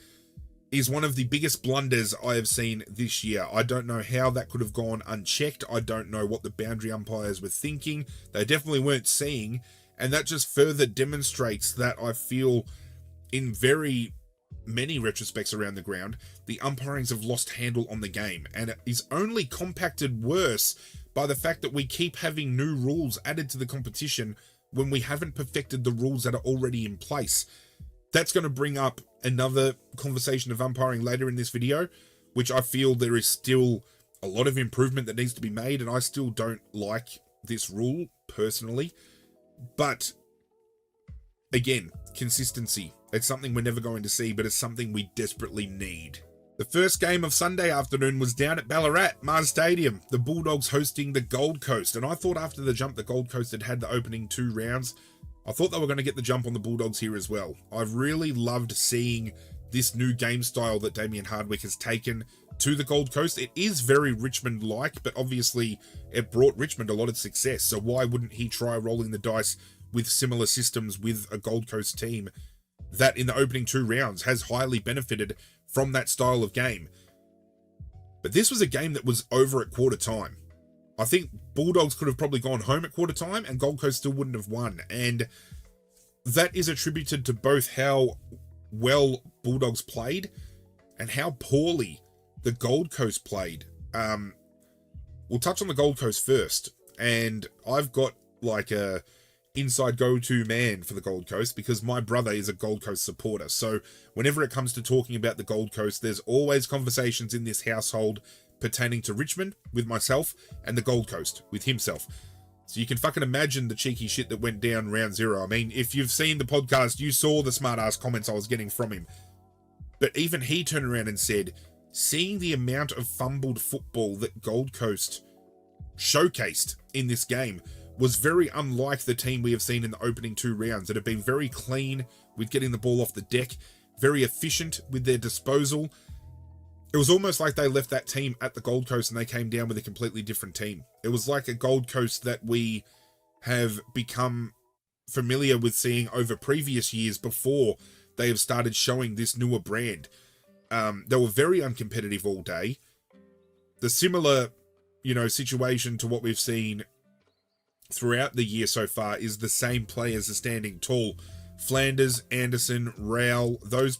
is one of the biggest blunders I have seen this year. I don't know how that could have gone unchecked. I don't know what the boundary umpires were thinking. They definitely weren't seeing, and that just further demonstrates that I feel in very many retrospects around the ground, the umpirings have lost handle on the game, and it is only compacted worse by the fact that we keep having new rules added to the competition when we haven't perfected the rules that are already in place. That's going to bring up another conversation of umpiring later in this video, which I feel there is still a lot of improvement that needs to be made, and I still don't like this rule personally. But again, consistency. It's something we're never going to see, but it's something we desperately need. The first game of Sunday afternoon was down at Ballarat, Mars Stadium, the Bulldogs hosting the Gold Coast. And I thought after the jump the Gold Coast had the opening 2 rounds, I thought they were going to get the jump on the Bulldogs here as well. I've really loved seeing this new game style that Damien Hardwick has taken to the Gold Coast. It is very Richmond-like, but obviously it brought Richmond a lot of success. So why wouldn't he try rolling the dice with similar systems with a Gold Coast team that in the opening 2 rounds has highly benefited from that style of game? But this was a game that was over at quarter time. I think Bulldogs could have probably gone home at quarter time and Gold Coast still wouldn't have won. And that is attributed to both how well Bulldogs played and how poorly the Gold Coast played. We'll touch on the Gold Coast first. And I've got like a inside go-to man for the Gold Coast because my brother is a Gold Coast supporter. So whenever it comes to talking about the Gold Coast, there's always conversations in this household pertaining to Richmond with myself and the Gold Coast with himself. So you can fucking imagine the cheeky shit that went down round 0. I mean, if you've seen the podcast, you saw the smart-ass comments I was getting from him. But even he turned around and said, seeing the amount of fumbled football that Gold Coast showcased in this game was very unlike the team we have seen in the opening 2 rounds that have been very clean with getting the ball off the deck, very efficient with their disposal. It was almost like they left that team at the Gold Coast and they came down with a completely different team. It was like a Gold Coast that we have become familiar with seeing over previous years before they have started showing this newer brand. They were very uncompetitive all day. The similar, situation to what we've seen throughout the year so far is the same players are standing tall Flanders, Anderson, Rowell, those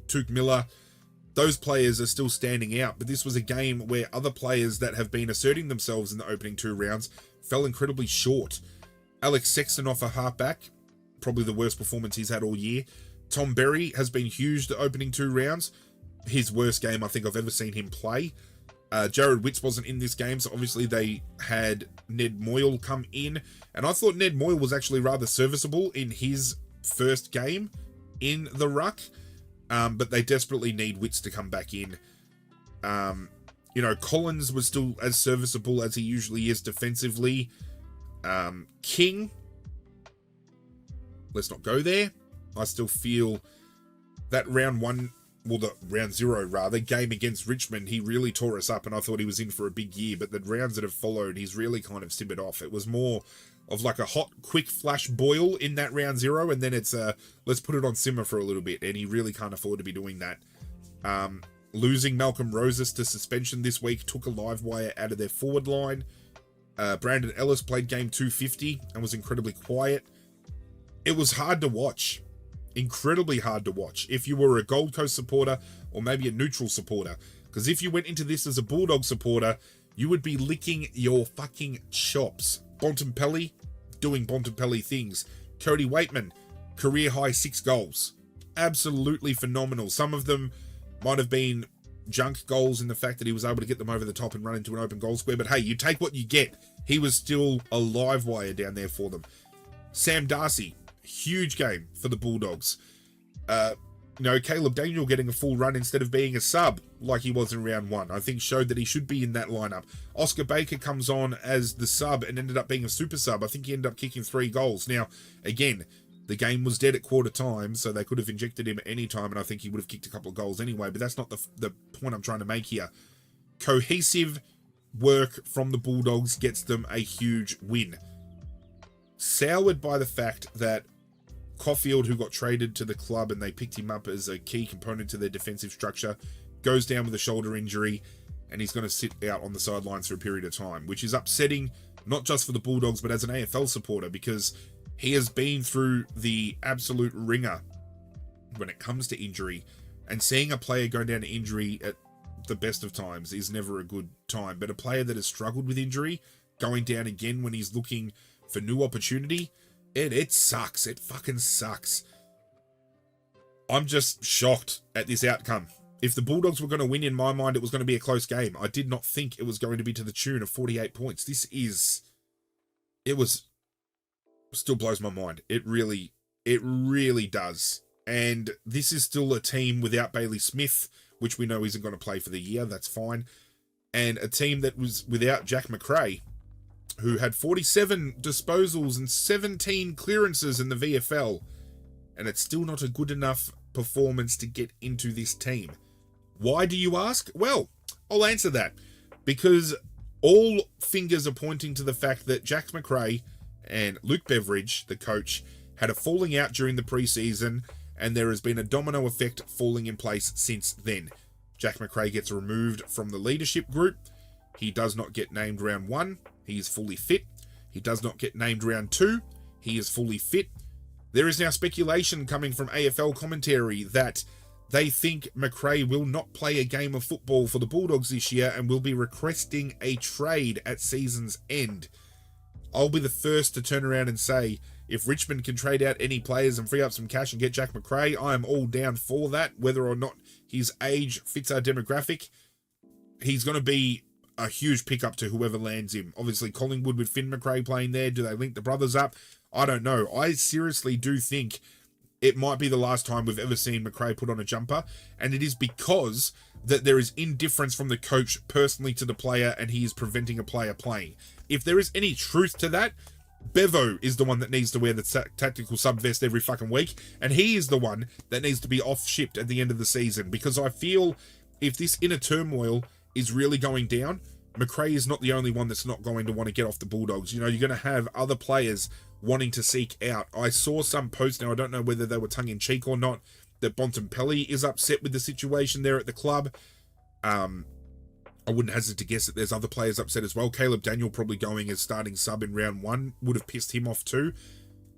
Tuke Miller, those players are still standing out. But this was a game where other players that have been asserting themselves in the opening 2 rounds fell incredibly short. Alex Sexton off a halfback, probably the worst performance he's had all year. Tom Berry has been huge the opening 2 rounds. His worst game I think I've ever seen him play. Jared Witts wasn't in this game, so obviously they had Ned Moyle come in. And I thought Ned Moyle was actually rather serviceable in his first game in the ruck. But they desperately need Witts to come back in. You know, Collins was still as serviceable as he usually is defensively. King, let's not go there. I still feel that round 0 rather, game against Richmond, he really tore us up and I thought he was in for a big year, but the rounds that have followed, he's really kind of simmered off. It was more of like a hot, quick flash boil in that round 0, and then it's let's put it on simmer for a little bit, and he really can't afford to be doing that. Losing Malcolm Roses to suspension this week took a live wire out of their forward line. Brandon Ellis played game 250 and was incredibly quiet. It was hard to watch. Incredibly hard to watch if you were a Gold Coast supporter or maybe a neutral supporter, because if you went into this as a Bulldog supporter, you would be licking your fucking chops. Bontempelli doing Bontempelli things. Cody Waitman, career high 6 goals. Absolutely phenomenal. Some of them might have been junk goals in the fact that he was able to get them over the top and run into an open goal square, but hey, you take what you get. He was still a live wire down there for them. Sam Darcy, huge game for the Bulldogs. You know, Caleb Daniel getting a full run instead of being a sub like he was in round 1, I think showed that he should be in that lineup. Oscar Baker comes on as the sub and ended up being a super sub. I think he ended up kicking 3 goals. Now, again, the game was dead at quarter time, so they could have injected him at any time, and I think he would have kicked a couple of goals anyway, but that's not the point I'm trying to make here. Cohesive work from the Bulldogs gets them a huge win. Soured by the fact that Caulfield, who got traded to the club and they picked him up as a key component to their defensive structure, goes down with a shoulder injury and he's going to sit out on the sidelines for a period of time, which is upsetting, not just for the Bulldogs, but as an AFL supporter, because he has been through the absolute ringer when it comes to injury, and seeing a player go down to injury at the best of times is never a good time. But a player that has struggled with injury, going down again when he's looking for new opportunity, it sucks. It fucking sucks. I'm just shocked at this outcome. If the Bulldogs were going to win, in my mind, it was going to be a close game. I did not think it was going to be to the tune of 48 points. Still blows my mind. It really does. And this is still a team without Bailey Smith, which we know isn't going to play for the year. That's fine. And a team that was without Jack McRae, who had 47 disposals and 17 clearances in the VFL. And it's still not a good enough performance to get into this team. Why, do you ask? Well, I'll answer that. Because all fingers are pointing to the fact that Jack McRae and Luke Beveridge, the coach, had a falling out during the preseason, and there has been a domino effect falling in place since then. Jack McRae gets removed from the leadership group. He does not get named round 1. He is fully fit. He does not get named round 2. He is fully fit. There is now speculation coming from AFL commentary that they think McRae will not play a game of football for the Bulldogs this year and will be requesting a trade at season's end. I'll be the first to turn around and say, if Richmond can trade out any players and free up some cash and get Jack McRae, I am all down for that, whether or not his age fits our demographic. He's going to be a huge pickup to whoever lands him. Obviously, Collingwood with Finn McRae playing there. Do they link the brothers up? I don't know. I seriously do think it might be the last time we've ever seen McRae put on a jumper, and it is because that there is indifference from the coach personally to the player, and he is preventing a player playing. If there is any truth to that, Bevo is the one that needs to wear the tactical sub vest every fucking week, and he is the one that needs to be off-shipped at the end of the season, because I feel if this inner turmoil is really going down, McRae is not the only one that's not going to want to get off the Bulldogs. You know, you're going to have other players wanting to seek out. I saw some posts, now I don't know whether they were tongue-in-cheek or not, that Bontempelli is upset with the situation there at the club. I wouldn't hesitate to guess that there's other players upset as well. Caleb Daniel probably going as starting sub in round 1 would have pissed him off too.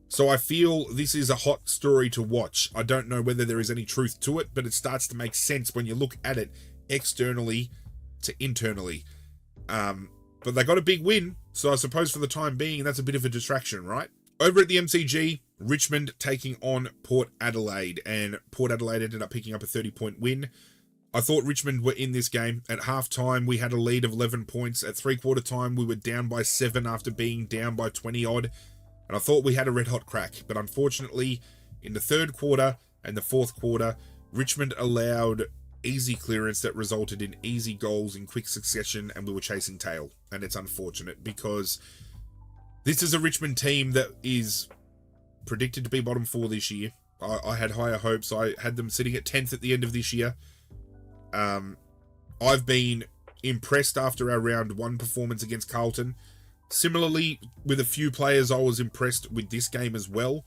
So I feel this is a hot story to watch. I don't know whether there is any truth to it, but it starts to make sense when you look at it externally to internally. But they got a big win, so I suppose for the time being, that's a bit of a distraction, right? Over at the MCG, Richmond taking on Port Adelaide, and Port Adelaide ended up picking up a 30-point win. I thought Richmond were in this game. At half-time, we had a lead of 11 points. At three-quarter time, we were down by 7 after being down by 20-odd. And I thought we had a red-hot crack. But unfortunately, in the third quarter and the fourth quarter, Richmond allowed easy clearance that resulted in easy goals in quick succession, and we were chasing tail. And it's unfortunate because this is a Richmond team that is predicted to be bottom 4 this year. I had higher hopes. I had them sitting at 10th at the end of this year. I've been impressed after our round 1 performance against Carlton. Similarly, with a few players, I was impressed with this game as well,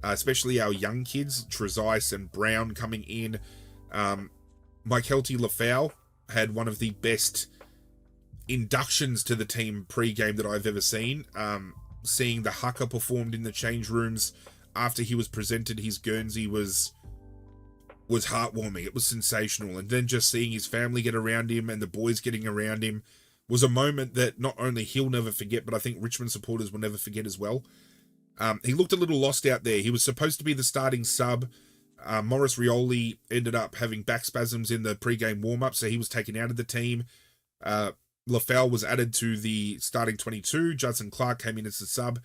especially our young kids, Trezise and Brown coming in. Mykelti Lafau had one of the best inductions to the team pre-game that I've ever seen. Seeing the haka performed in the change rooms after he was presented his Guernsey was heartwarming. It was sensational. And then just seeing his family get around him and the boys getting around him was a moment that not only he'll never forget, but I think Richmond supporters will never forget as well. He looked a little lost out there. He was supposed to be the starting sub. Maurice Rioli ended up having back spasms in the pre-game warm-up, so he was taken out of the team. Lafau was added to the starting 22. Judson Clark came in as the sub.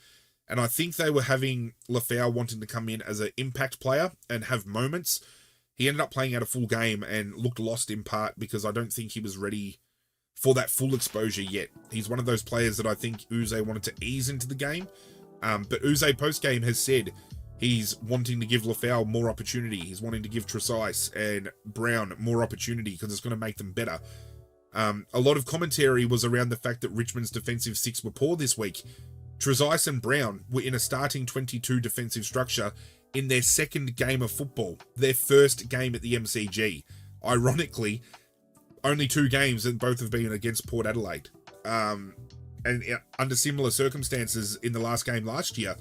And I think they were having Lafau wanting to come in as an impact player and have moments. He ended up playing out a full game and looked lost in part because I don't think he was ready for that full exposure yet. He's one of those players that I think Uze wanted to ease into the game. But Uze post-game has said he's wanting to give Lafau more opportunity. He's wanting to give Trezise and Brown more opportunity because it's going to make them better. A lot of commentary was around the fact that Richmond's defensive 6 were poor this week. Trezise and Brown were in a starting 22 defensive structure in their second game of football, their first game at the MCG. Ironically, only 2 games and both have been against Port Adelaide. And under similar circumstances in the last game last year,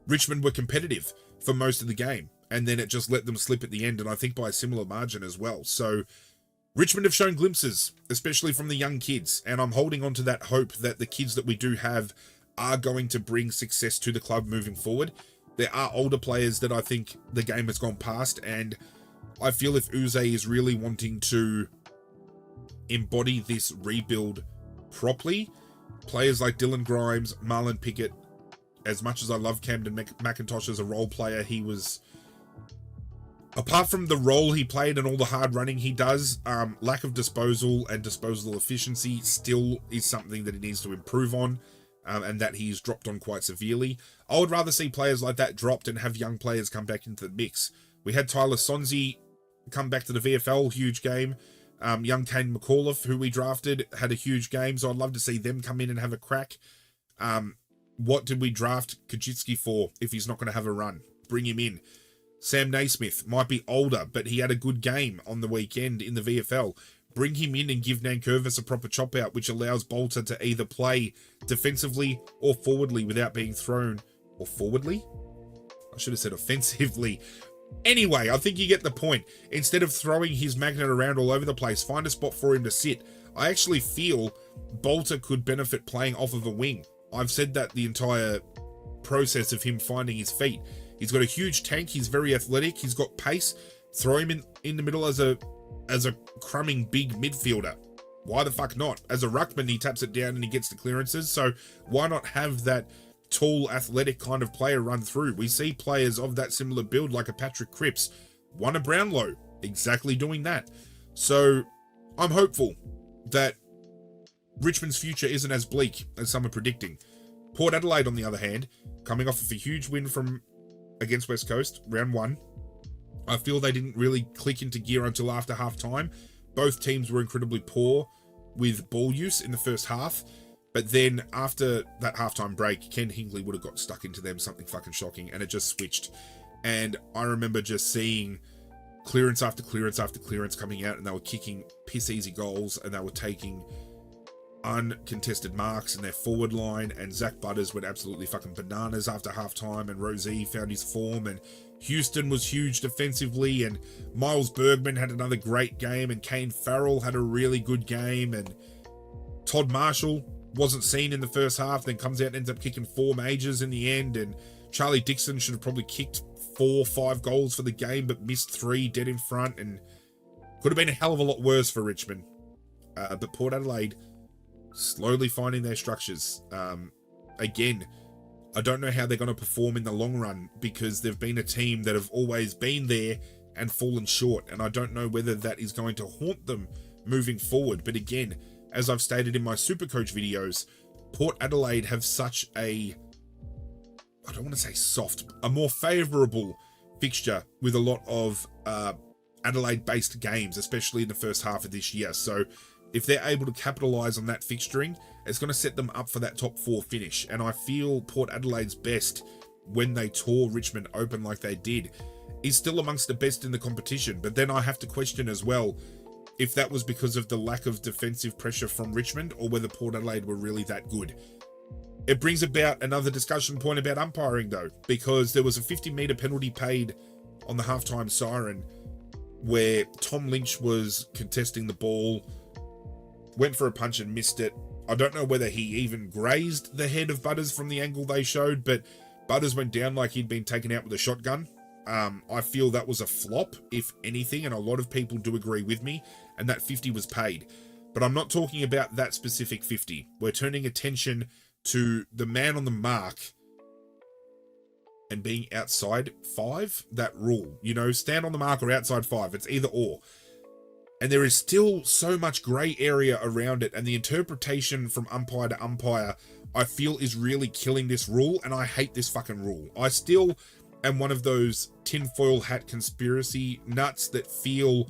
Richmond were competitive for most of the game, and then it just let them slip at the end, and I think by a similar margin as well. So Richmond have shown glimpses, especially from the young kids, and I'm holding on to that hope that the kids that we do have are going to bring success to the club moving forward. There are older players that I think the game has gone past, and I feel if Uze is really wanting to embody this rebuild properly, players like Dylan Grimes, Marlon Pickett, as much as I love Camden McIntosh as a role player, he was, apart from the role he played and all the hard running he does, lack of disposal and disposal efficiency still is something that he needs to improve on. And that he's dropped on quite severely. I would rather see players like that dropped and have young players come back into the mix. We had Tyler Sonzi come back to the VFL, huge game. Young Kane McAuliffe, who we drafted, had a huge game, so I'd love to see them come in and have a crack. What did we draft Kajitsky for if he's not going to have a run? Bring him in. Sam Naismith might be older, but he had a good game on the weekend in the VFL. Bring him in and give Nankervis a proper chop out, which allows Bolter to either play defensively or forwardly without being thrown. Or forwardly? I should have said offensively. Anyway, I think you get the point. Instead of throwing his magnet around all over the place, find a spot for him to sit. I actually feel Bolter could benefit playing off of a wing. I've said that the entire process of him finding his feet. He's got a huge tank. He's very athletic. He's got pace. Throw him in the middle as a crumbing big midfielder. Why the fuck not? As a ruckman, he taps it down and he gets the clearances, so why not have that tall, athletic kind of player run through? We see players of that similar build, like a Patrick Cripps, one a Brownlow, exactly doing that. So I'm hopeful that Richmond's future isn't as bleak as some are predicting. Port Adelaide, on the other hand, coming off of a huge win against West Coast, round 1, I feel they didn't really click into gear until after half-time. Both teams were incredibly poor with ball use in the first half. But then after that halftime break, Ken Hingley would have got stuck into them, something fucking shocking, and it just switched. And I remember just seeing clearance after clearance after clearance coming out, and they were kicking piss-easy goals, and they were taking uncontested marks in their forward line, and Zach Butters went absolutely fucking bananas after halftime, and Rosie found his form, and Houston was huge defensively, and Miles Bergman had another great game, and Kane Farrell had a really good game, and Todd Marshall wasn't seen in the first half, then comes out and ends up kicking 4 majors in the end, and Charlie Dixon should have probably kicked 4 or 5 goals for the game, but missed 3 dead in front, and could have been a hell of a lot worse for Richmond. But Port Adelaide slowly finding their structures. Again, I don't know how they're going to perform in the long run, because they've been a team that have always been there and fallen short, and I don't know whether that is going to haunt them moving forward. But again, as I've stated in my Supercoach videos, Port Adelaide have such a, I don't want to say soft, a more favourable fixture with a lot of Adelaide-based games, especially in the first half of this year. So if they're able to capitalise on that fixturing, it's going to set them up for that top 4 finish. And I feel Port Adelaide's best, when they tore Richmond open like they did, is still amongst the best in the competition. But then I have to question as well if that was because of the lack of defensive pressure from Richmond, or whether Port Adelaide were really that good. It brings about another discussion point about umpiring though, because there was a 50-metre penalty paid on the halftime siren where Tom Lynch was contesting the ball, went for a punch and missed it. I don't know whether he even grazed the head of Butters from the angle they showed, but Butters went down like he'd been taken out with a shotgun. I feel that was a flop, if anything, and a lot of people do agree with me, and that 50 was paid. But I'm not talking about that specific 50. We're turning attention to the man on the mark and being outside 5, that rule. You know, stand on the mark or outside 5. It's either or. And there is still so much grey area around it, and the interpretation from umpire to umpire, I feel, is really killing this rule, and I hate this fucking rule. I still am one of those tinfoil hat conspiracy nuts that feel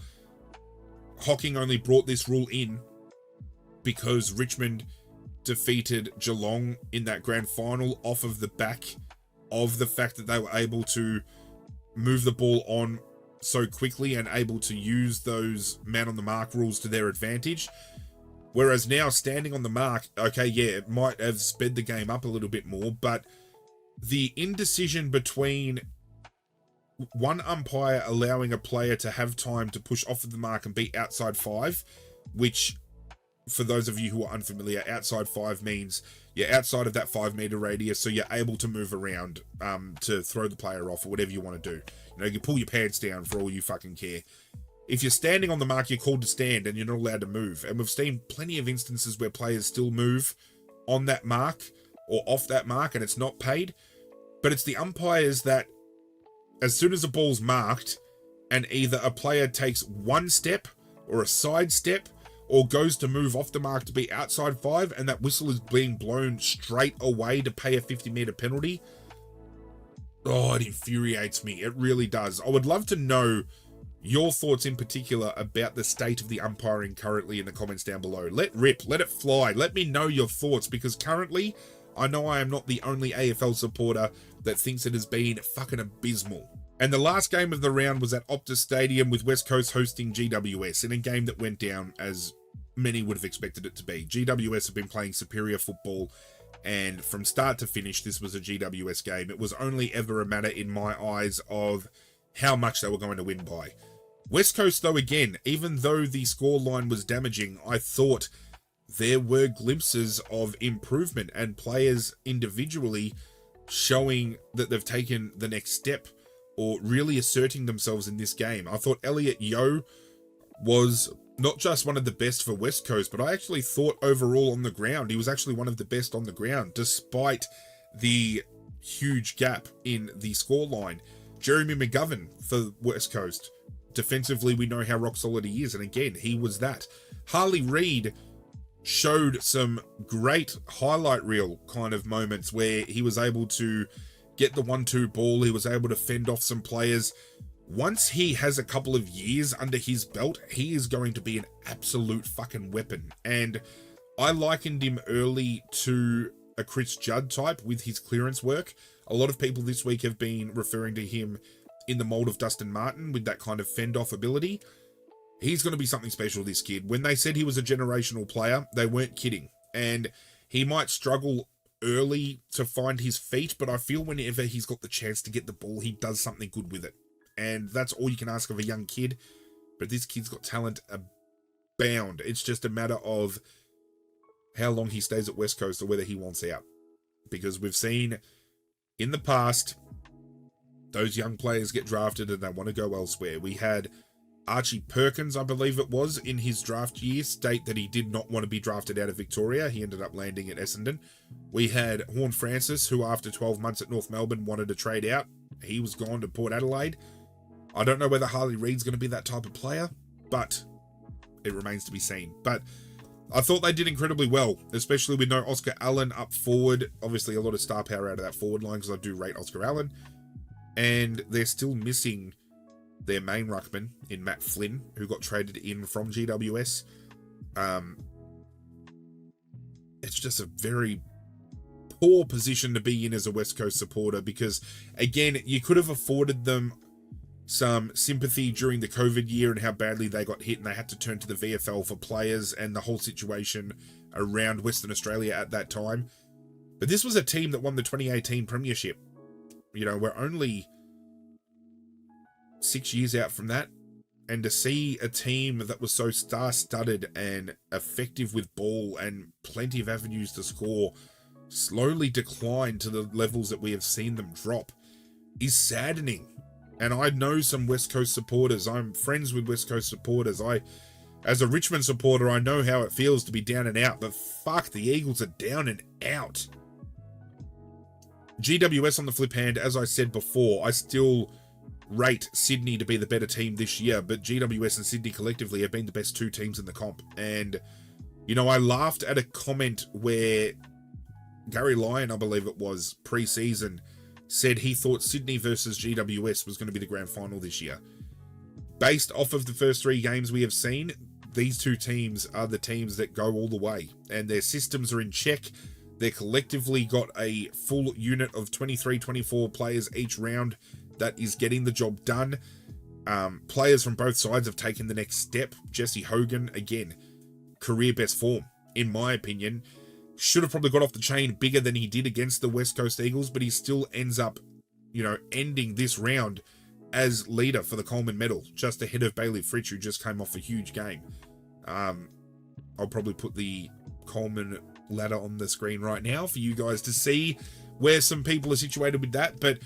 Hocking only brought this rule in because Richmond defeated Geelong in that grand final off of the back of the fact that they were able to move the ball on so quickly and able to use those man on the mark rules to their advantage. Whereas now, standing on the mark, okay, yeah, it might have sped the game up a little bit more, but the indecision between one umpire allowing a player to have time to push off of the mark and be outside 5, which, for those of you who are unfamiliar, outside 5 means you're outside of that 5-metre radius, so you're able to move around to throw the player off or whatever you want to do. You know, you pull your pants down for all you fucking care. If you're standing on the mark, you're called to stand and you're not allowed to move. And we've seen plenty of instances where players still move on that mark or off that mark and it's not paid. But it's the umpires that, as soon as the ball's marked and either a player takes one step or a side step or goes to move off the mark to be outside 5 and that whistle is being blown straight away to pay a 50-metre penalty, oh, it infuriates me. It really does. I would love to know your thoughts in particular about the state of the umpiring currently in the comments down below. Let rip, let it fly. Let me know your thoughts, because currently I know I am not the only AFL supporter that thinks it has been fucking abysmal. And the last game of the round was at Optus Stadium with West Coast hosting GWS in a game that went down as many would have expected it to be. GWS have been playing superior football, and from start to finish, this was a GWS game. It was only ever a matter in my eyes of how much they were going to win by. West Coast, though, again, even though the scoreline was damaging, I thought there were glimpses of improvement and players individually showing that they've taken the next step or really asserting themselves in this game. I thought Elliot Yeo was not just one of the best for West Coast, but I actually thought overall on the ground, he was actually one of the best on the ground, despite the huge gap in the scoreline. Jeremy McGovern for West Coast. Defensively, we know how rock solid he is, and again, he was that. Harley Reid showed some great highlight reel kind of moments where he was able to get the 1-2 ball, he was able to fend off some players. Once he has a couple of years under his belt, he is going to be an absolute fucking weapon. And I likened him early to a Chris Judd type with his clearance work. A lot of people this week have been referring to him in the mold of Dustin Martin with that kind of fend-off ability. He's going to be something special, this kid. When they said he was a generational player, they weren't kidding. And he might struggle early to find his feet, but I feel whenever he's got the chance to get the ball, he does something good with it. And that's all you can ask of a young kid. But this kid's got talent abound. It's just a matter of how long he stays at West Coast or whether he wants out. Because we've seen in the past, those young players get drafted and they want to go elsewhere. We had Archie Perkins, I believe it was, in his draft year, state that he did not want to be drafted out of Victoria. He ended up landing at Essendon. We had Horn Francis, who after 12 months at North Melbourne wanted to trade out. He was gone to Port Adelaide. I don't know whether Harley Reid's going to be that type of player, but it remains to be seen. But I thought they did incredibly well, especially with no Oscar Allen up forward. Obviously, a lot of star power out of that forward line because I do rate Oscar Allen. And they're still missing their main ruckman in Matt Flynn, who got traded in from GWS. It's just a very poor position to be in as a West Coast supporter because, again, you could have afforded them some sympathy during the COVID year and how badly they got hit and they had to turn to the VFL for players and the whole situation around Western Australia at that time. But this was a team that won the 2018 Premiership. You know, we're only 6 years out from that. And to see a team that was so star-studded and effective with ball and plenty of avenues to score slowly decline to the levels that we have seen them drop is saddening. And I know some West Coast supporters. I'm friends with West Coast supporters. As a Richmond supporter, I know how it feels to be down and out. But fuck, the Eagles are down and out. GWS on the flip hand, as I said before, I still rate Sydney to be the better team this year. But GWS and Sydney collectively have been the best two teams in the comp. And, you know, I laughed at a comment where Gary Lyon, I believe it was, pre-season, said he thought Sydney versus GWS was going to be the grand final this year. Based off of the first three games we have seen, these two teams are the teams that go all the way. And their systems are in check. They collectively got a full unit of 23, 24 players each round that is getting the job done. Players from both sides have taken the next step. Jesse Hogan, again, career best form, in my opinion. Should have probably got off the chain bigger than he did against the West Coast Eagles, but he still ends up, you know, ending this round as leader for the Coleman medal, just ahead of Bailey Fritsch, who just came off a huge game. I'll probably put the Coleman ladder on the screen right now for you guys to see where some people are situated with that, but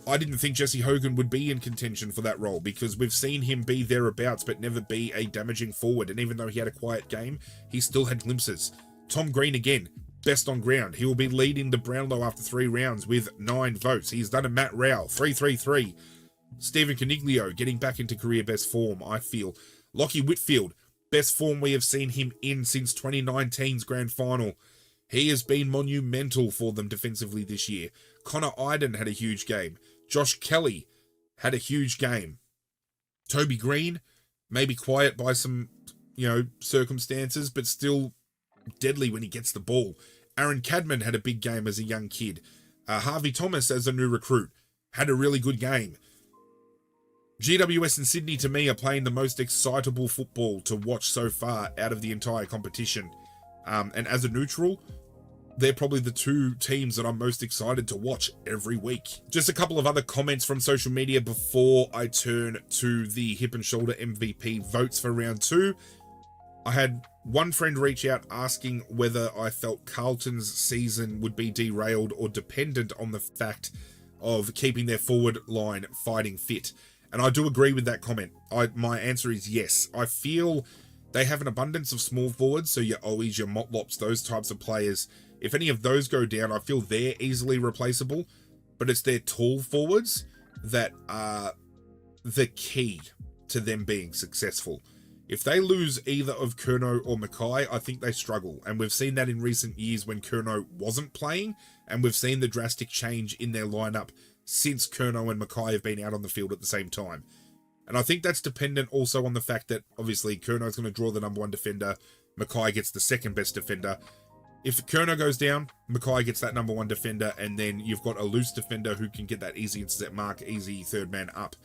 I didn't think Jesse Hogan would be in contention for that role because we've seen him be thereabouts but never be a damaging forward, and even though he had a quiet game, he still had glimpses. Tom Green, again, best on ground. He will be leading the Brownlow after 3 rounds with 9 votes. He's done a Matt Rowell, 333. Stephen Coniglio getting back into career best form, I feel. Lockie Whitfield, best form we have seen him in since 2019's grand final. He has been monumental for them defensively this year. Connor Iden had a huge game. Josh Kelly had a huge game. Toby Green, maybe quiet by some, you know, circumstances, but still deadly when he gets the ball. Aaron Cadman had a big game as a young kid. Harvey Thomas as a new recruit had a really good game. GWS and Sydney, to me, are playing the most excitable football to watch so far out of the entire competition. And as a neutral, they're probably the two teams that I'm most excited to watch every week. Just a couple of other comments from social media before I turn to the hip and shoulder MVP votes for round 2. I had one friend reach out asking whether I felt Carlton's season would be derailed or dependent on the fact of keeping their forward line fighting fit. And I do agree with that comment. My answer is yes. I feel they have an abundance of small forwards, so your Owies, your Motlops, those types of players. If any of those go down, I feel they're easily replaceable, but it's their tall forwards that are the key to them being successful. If they lose either of Curnow or Mackay, I think they struggle. And we've seen that in recent years when Curnow wasn't playing, and we've seen the drastic change in their lineup since Curnow and Mackay have been out on the field at the same time. And I think that's dependent also on the fact that, obviously, Curnow's going to draw the number 1 defender, Mackay gets the second best defender. If Curnow goes down, Mackay gets that number 1 defender, and then you've got a loose defender who can get that easy intercept mark, easy third man up.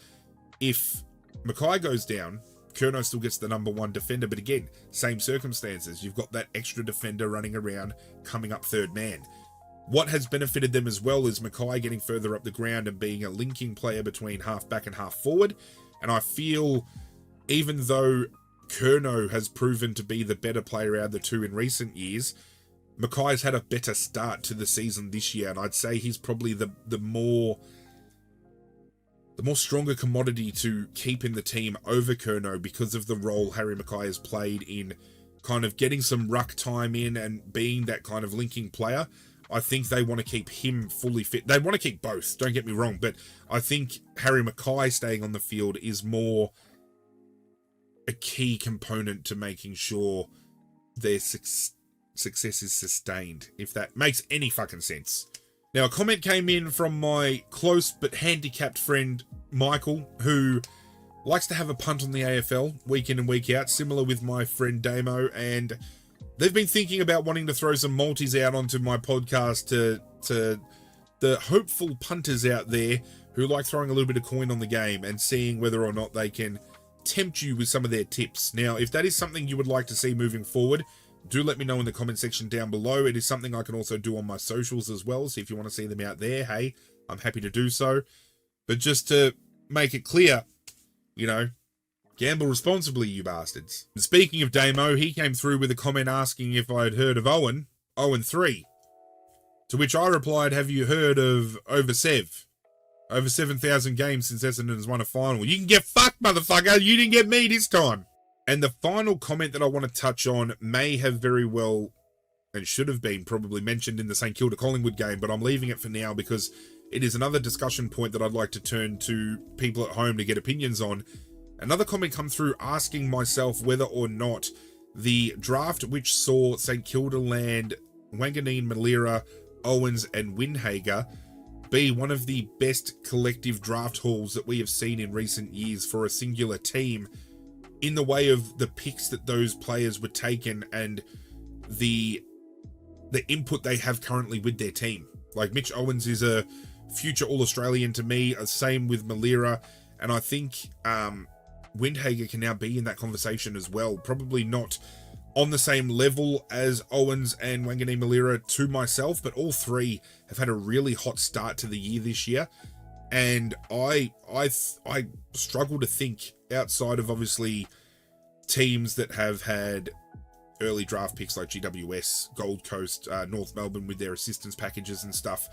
If Mackay goes down, Curnow still gets the number 1 defender, but again, same circumstances. You've got that extra defender running around, coming up third man. What has benefited them as well is Mackay getting further up the ground and being a linking player between half back and half forward. And I feel, even though Curnow has proven to be the better player out of the two in recent years, Mackay's had a better start to the season this year, and I'd say he's probably the more stronger commodity to keep in the team over Curnow because of the role Harry Mackay has played in kind of getting some ruck time in and being that kind of linking player. I think they want to keep him fully fit. They want to keep both, don't get me wrong, but I think Harry Mackay staying on the field is more a key component to making sure their success is sustained, if that makes any fucking sense. Now, a comment came in from my close but handicapped friend, Michael, who likes to have a punt on the AFL week in and week out, similar with my friend Damo, and they've been thinking about wanting to throw some multis out onto my podcast to the hopeful punters out there who like throwing a little bit of coin on the game and seeing whether or not they can tempt you with some of their tips. Now, if that is something you would like to see moving forward, do let me know in the comment section down below. It is something I can also do on my socials as well, so if you want to see them out there, hey, I'm happy to do so. But just to make it clear, you know, gamble responsibly, you bastards. And speaking of Damo, he came through with a comment asking if I had heard of Owen, 0-3. To which I replied, have you heard of Over 7,000 games since Essendon's won a final. You can get fucked, motherfucker. You didn't get me this time. And the final comment that I want to touch on may have very well, and should have been probably mentioned in the St Kilda Collingwood game, but I'm leaving it for now because it is another discussion point that I'd like to turn to people at home to get opinions on. Another comment come through asking myself whether or not the draft which saw St Kilda land Wanganeen, Malira, Owens and Windhager be one of the best collective draft hauls that we have seen in recent years for a singular team, in the way of the picks that those players were taken and the input they have currently with their team. Like, Mitch Owens is a future All-Australian to me, same with Malira, and I think Windhager can now be in that conversation as well. Probably not on the same level as Owens and Wanganeen Malira to myself, but all three have had a really hot start to the year this year. And I struggle to think outside of obviously teams that have had early draft picks like GWS, Gold Coast, North Melbourne with their assistance packages and stuff,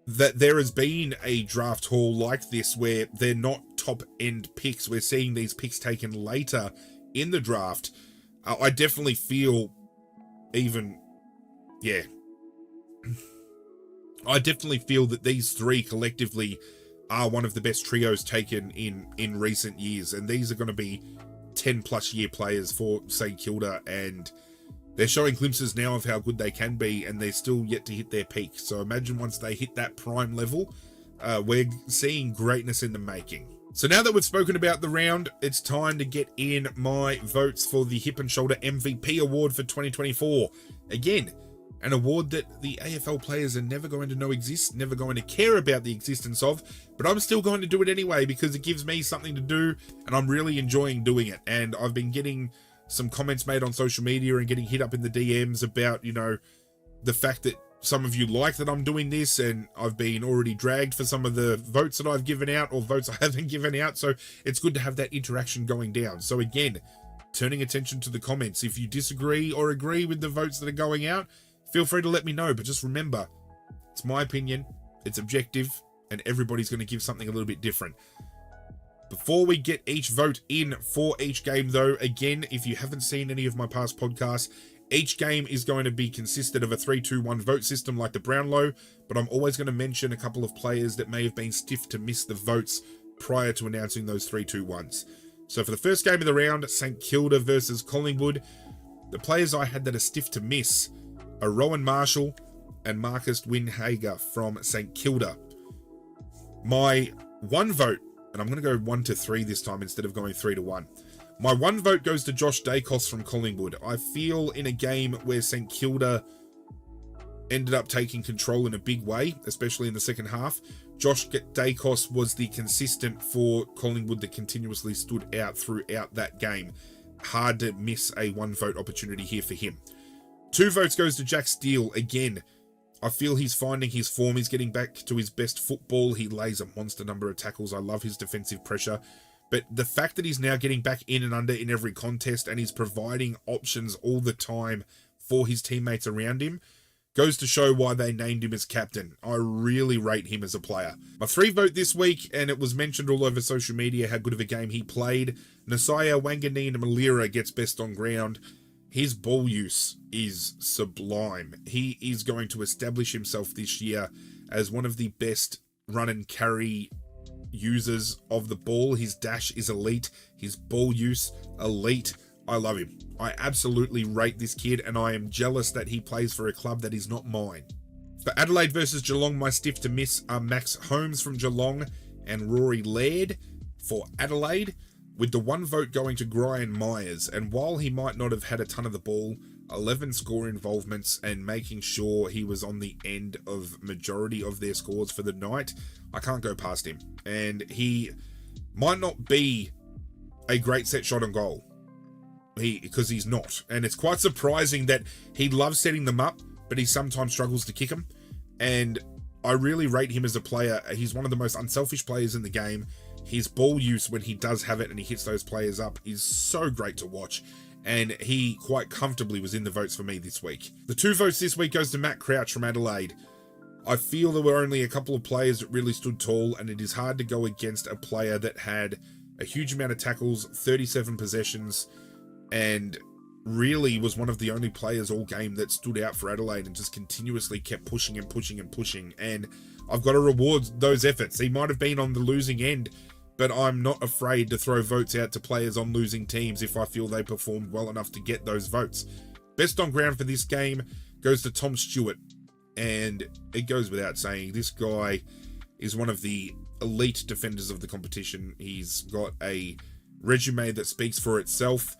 that there has been a draft haul like this where they're not top end picks. We're seeing these picks taken later in the draft. I definitely feel I definitely feel that these three collectively are one of the best trios taken in recent years, and these are going to be 10+ year players for St Kilda, and they're showing glimpses now of how good they can be, and they're still yet to hit their peak. So imagine once they hit that prime level, we're seeing greatness in the making. So now that we've spoken about the round, it's time to get in my votes for the Hip and Shoulder MVP Award for 2024. Again, an award that the AFL players are never going to know exists, never going to care about the existence of, but I'm still going to do it anyway because it gives me something to do, and I'm really enjoying doing it. And I've been getting some comments made on social media and getting hit up in the DMs about, you know, the fact that some of you like that I'm doing this, and I've been already dragged for some of the votes that I've given out or votes I haven't given out, so it's good to have that interaction going down. So again, turning attention to the comments. If you disagree or agree with the votes that are going out, feel free to let me know, but just remember, it's my opinion, it's objective, and everybody's going to give something a little bit different. Before we get each vote in for each game though, again, if you haven't seen any of my past podcasts, each game is going to be consisted of a 3-2-1 vote system like the Brownlow, but I'm always going to mention a couple of players that may have been stiff to miss the votes prior to announcing those 3-2-1s. So for the first game of the round, St Kilda versus Collingwood, the players I had that are stiff to miss are Rowan Marshall and Marcus Windhager from St Kilda. My one vote, and I'm going to go 1-3 this time instead of going 3-1. My one vote goes to Josh Dacos from Collingwood. I feel in a game where St Kilda ended up taking control in a big way, especially in the second half. Josh Dacos was the consistent for Collingwood that continuously stood out throughout that game. Hard to miss a 1 vote opportunity here for him. 2 votes goes to Jack Steele. Again, I feel he's finding his form. He's getting back to his best football. He lays a monster number of tackles. I love his defensive pressure. But the fact that he's now getting back in and under in every contest and he's providing options all the time for his teammates around him goes to show why they named him as captain. I really rate him as a player. My 3 vote this week, and it was mentioned all over social media how good of a game he played. Nasiah Wanganeen-Malira gets best on ground. His ball use is sublime. He is going to establish himself this year as one of the best run and carry users of the ball. His dash is elite. His ball use, elite. I love him. I absolutely rate this kid, and I am jealous that he plays for a club that is not mine. For Adelaide versus Geelong, my stiff to miss are Max Holmes from Geelong and Rory Laird for Adelaide, with the 1 vote going to Brian Myers. And while he might not have had a ton of the ball, 11 score involvements and making sure he was on the end of majority of their scores for the night, I can't go past him. And he might not be a great set shot on goal, because he's not. And it's quite surprising that he loves setting them up, but he sometimes struggles to kick them. And I really rate him as a player. He's one of the most unselfish players in the game. His ball use when he does have it and he hits those players up is so great to watch. And he quite comfortably was in the votes for me this week. The 2 votes this week goes to Matt Crouch from Adelaide. I feel there were only a couple of players that really stood tall, and it is hard to go against a player that had a huge amount of tackles, 37 possessions, and really was one of the only players all game that stood out for Adelaide and just continuously kept pushing and pushing and pushing. And I've got to reward those efforts. He might have been on the losing end, but I'm not afraid to throw votes out to players on losing teams if I feel they performed well enough to get those votes. Best on ground for this game goes to Tom Stewart. And it goes without saying, this guy is one of the elite defenders of the competition. He's got a resume that speaks for itself,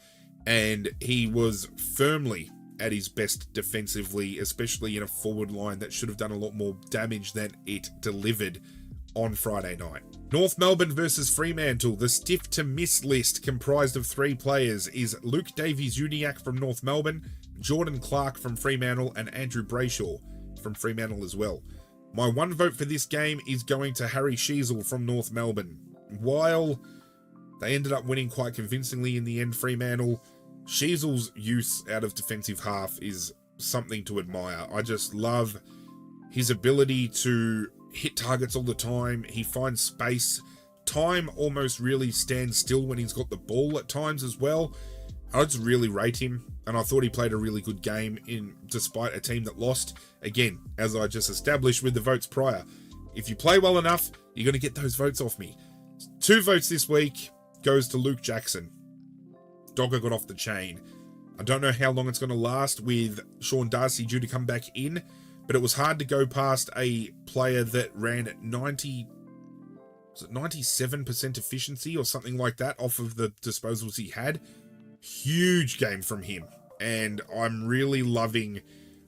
and he was firmly at his best defensively, especially in a forward line that should have done a lot more damage than it delivered on Friday night. North Melbourne versus Fremantle. The stiff to miss list, comprised of 3 players, is Luke Davies-Uniacke from North Melbourne, Jordan Clark from Fremantle, and Andrew Brayshaw from Fremantle as well. My 1 vote for this game is going to Harry Sheezel from North Melbourne. While they ended up winning quite convincingly in the end, Fremantle, Sheezel's use out of defensive half is something to admire. I just love his ability to hit targets all the time. He finds space. Time almost really stands still when he's got the ball at times as well. I just really rate him, and I thought he played a really good game despite a team that lost. Again, as I just established with the votes prior, if you play well enough, you're going to get those votes off me. 2 votes this week goes to Luke Jackson. Dogger got off the chain. I don't know how long it's going to last with Sean Darcy due to come back in, but it was hard to go past a player that ran at 97% efficiency or something like that off of the disposals he had. Huge game from him, and I'm really loving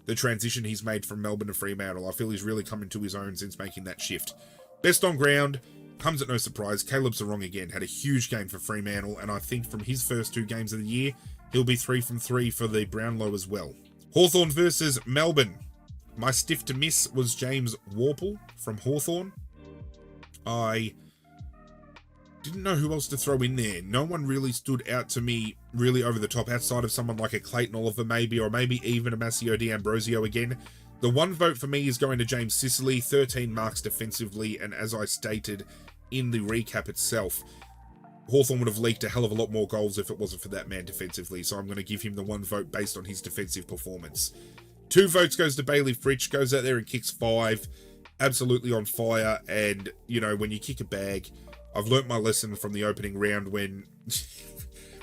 the transition he's made from Melbourne to Fremantle. I feel he's really come into his own since making that shift. Best on ground comes at no surprise. Caleb Sarong again had a huge game for Fremantle, and I think from his first 2 games of the year, he'll be 3 from 3 for the Brownlow as well. Hawthorn versus Melbourne. My stiff to miss was James Worpel from Hawthorn. I didn't know who else to throw in there. No one really stood out to me really over the top outside of someone like a Clayton Oliver maybe, or maybe even a Massimo D'Ambrosio again. The 1 vote for me is going to James Sicily, 13 marks defensively, and as I stated in the recap itself, Hawthorn would have leaked a hell of a lot more goals if it wasn't for that man defensively, so I'm going to give him the 1 vote based on his defensive performance. 2 votes goes to Bailey Fritsch, goes out there and kicks 5, absolutely on fire, and, you know, when you kick a bag, I've learnt my lesson from the opening round when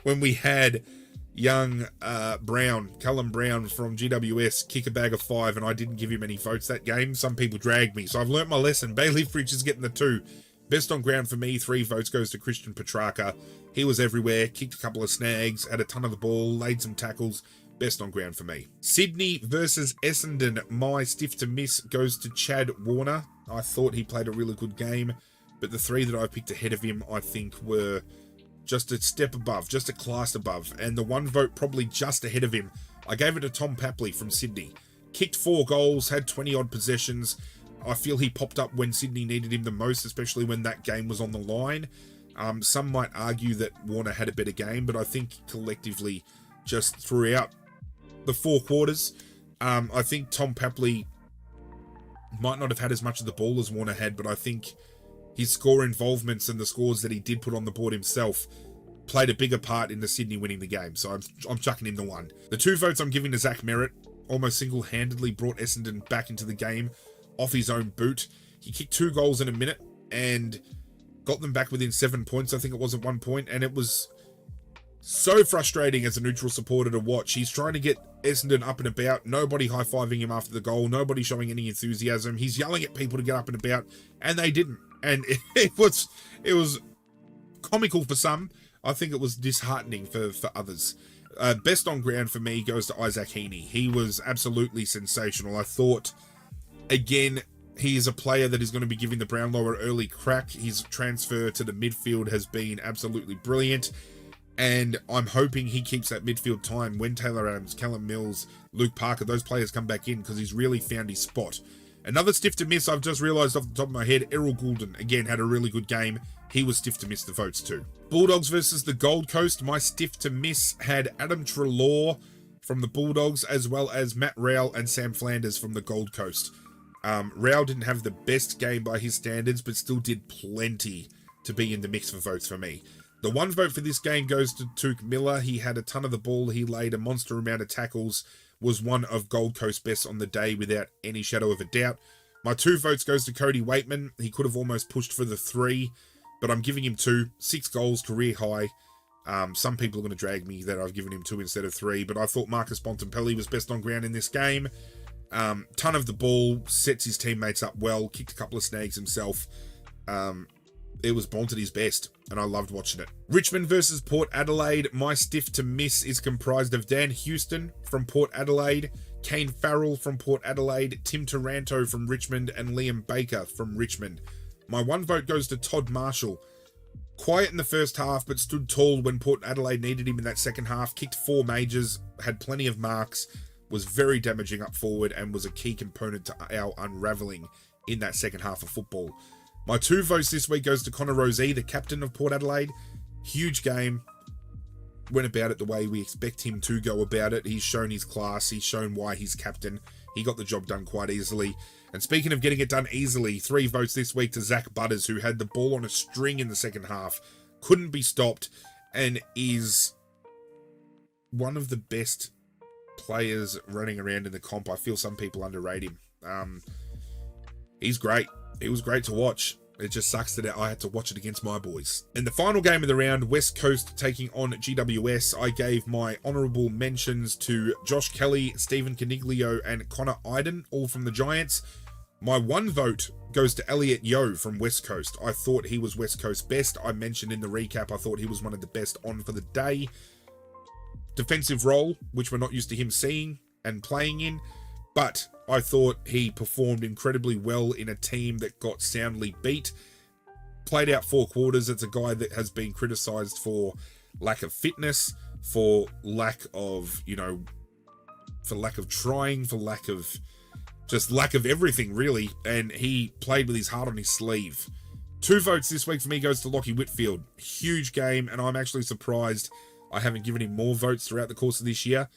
we had young Callum Brown from GWS kick a bag of 5 and I didn't give him any votes that game. Some people dragged me, so I've learnt my lesson. Bailey Fritsch is getting the 2. Best on ground for me, 3 votes goes to Christian Petrarca. He was everywhere, kicked a couple of snags, had a ton of the ball, laid some tackles, best on ground for me. Sydney versus Essendon. My stiff to miss goes to Chad Warner. I thought he played a really good game, but the three that I picked ahead of him, I think, were just a step above, just a class above. And the one vote probably just ahead of him, I gave it to Tom Papley from Sydney. Kicked 4 goals, had 20-odd possessions. I feel he popped up when Sydney needed him the most, especially when that game was on the line. Some might argue that Warner had a better game, but I think collectively, just throughout the 4 quarters, I think Tom Papley might not have had as much of the ball as Warner had, but I think his score involvements and the scores that he did put on the board himself played a bigger part in the Sydney winning the game, so I'm chucking him the 1. The 2 votes I'm giving to Zach Merritt. Almost single-handedly brought Essendon back into the game off his own boot. He kicked 2 goals in a minute and got them back within 7 points, I think it was at one point, and it was so frustrating as a neutral supporter to watch. He's trying to get Essendon up and about, nobody high-fiving him after the goal, nobody showing any enthusiasm. He's yelling at people to get up and about, and they didn't. And it was comical for some. I think it was disheartening for others. Best on ground for me goes to Isaac Heaney. He was absolutely sensational. I thought, again, he is a player that is going to be giving the Brownlow an early crack. His transfer to the midfield has been absolutely brilliant, and I'm hoping he keeps that midfield time when Taylor Adams, Callum Mills, Luke Parker, those players come back in, because he's really found his spot. Another stiff to miss, I've just realised off the top of my head, Errol Goulden, again, had a really good game. He was stiff to miss the votes too. Bulldogs versus the Gold Coast. My stiff to miss had Adam Treloar from the Bulldogs, as well as Matt Rowell and Sam Flanders from the Gold Coast. Rowell didn't have the best game by his standards, but still did plenty to be in the mix for votes for me. The 1 vote for this game goes to Tuke Miller. He had a ton of the ball. He laid a monster amount of tackles, was one of Gold Coast best on the day without any shadow of a doubt. My 2 votes goes to Cody Waitman. He could have almost pushed for the 3, but I'm giving him 2. 6 goals, career high. Some people are going to drag me that I've given him 2 instead of 3, but I thought Marcus Bontempelli was best on ground in this game. Ton of the ball, sets his teammates up well, kicked a couple of snags himself. It was Bont at his best, and I loved watching it. Richmond versus Port Adelaide. My stiff to miss is comprised of Dan Houston from Port Adelaide, Kane Farrell from Port Adelaide, Tim Taranto from Richmond, and Liam Baker from Richmond. My 1 vote goes to Todd Marshall. Quiet in the first half, but stood tall when Port Adelaide needed him in that second half. Kicked 4 majors, had plenty of marks, was very damaging up forward, and was a key component to our unravelling in that second half of football. My 2 votes this week goes to Connor Rozee, the captain of Port Adelaide. Huge game. Went about it the way we expect him to go about it. He's shown his class. He's shown why he's captain. He got the job done quite easily. And speaking of getting it done easily, 3 votes this week to Zach Butters, who had the ball on a string in the second half. Couldn't be stopped, and is one of the best players running around in the comp. I feel some people underrate him. He's great. It was great to watch. It just sucks that I had to watch it against my boys. In the final game of the round, West Coast taking on GWS, I gave my honourable mentions to Josh Kelly, Stephen Caniglio, and Connor Iden, all from the Giants. My 1 vote goes to Elliot Yeo from West Coast. I thought he was West Coast best. I mentioned in the recap, I thought he was one of the best on for the day. Defensive role, which we're not used to him seeing and playing in, but I thought he performed incredibly well in a team that got soundly beat. Played out 4 quarters. It's a guy that has been criticised for lack of fitness, for lack of, for lack of trying, for lack of everything, really. And he played with his heart on his sleeve. 2 votes this week for me goes to Lockie Whitfield. Huge game, and I'm actually surprised I haven't given him more votes throughout the course of this year.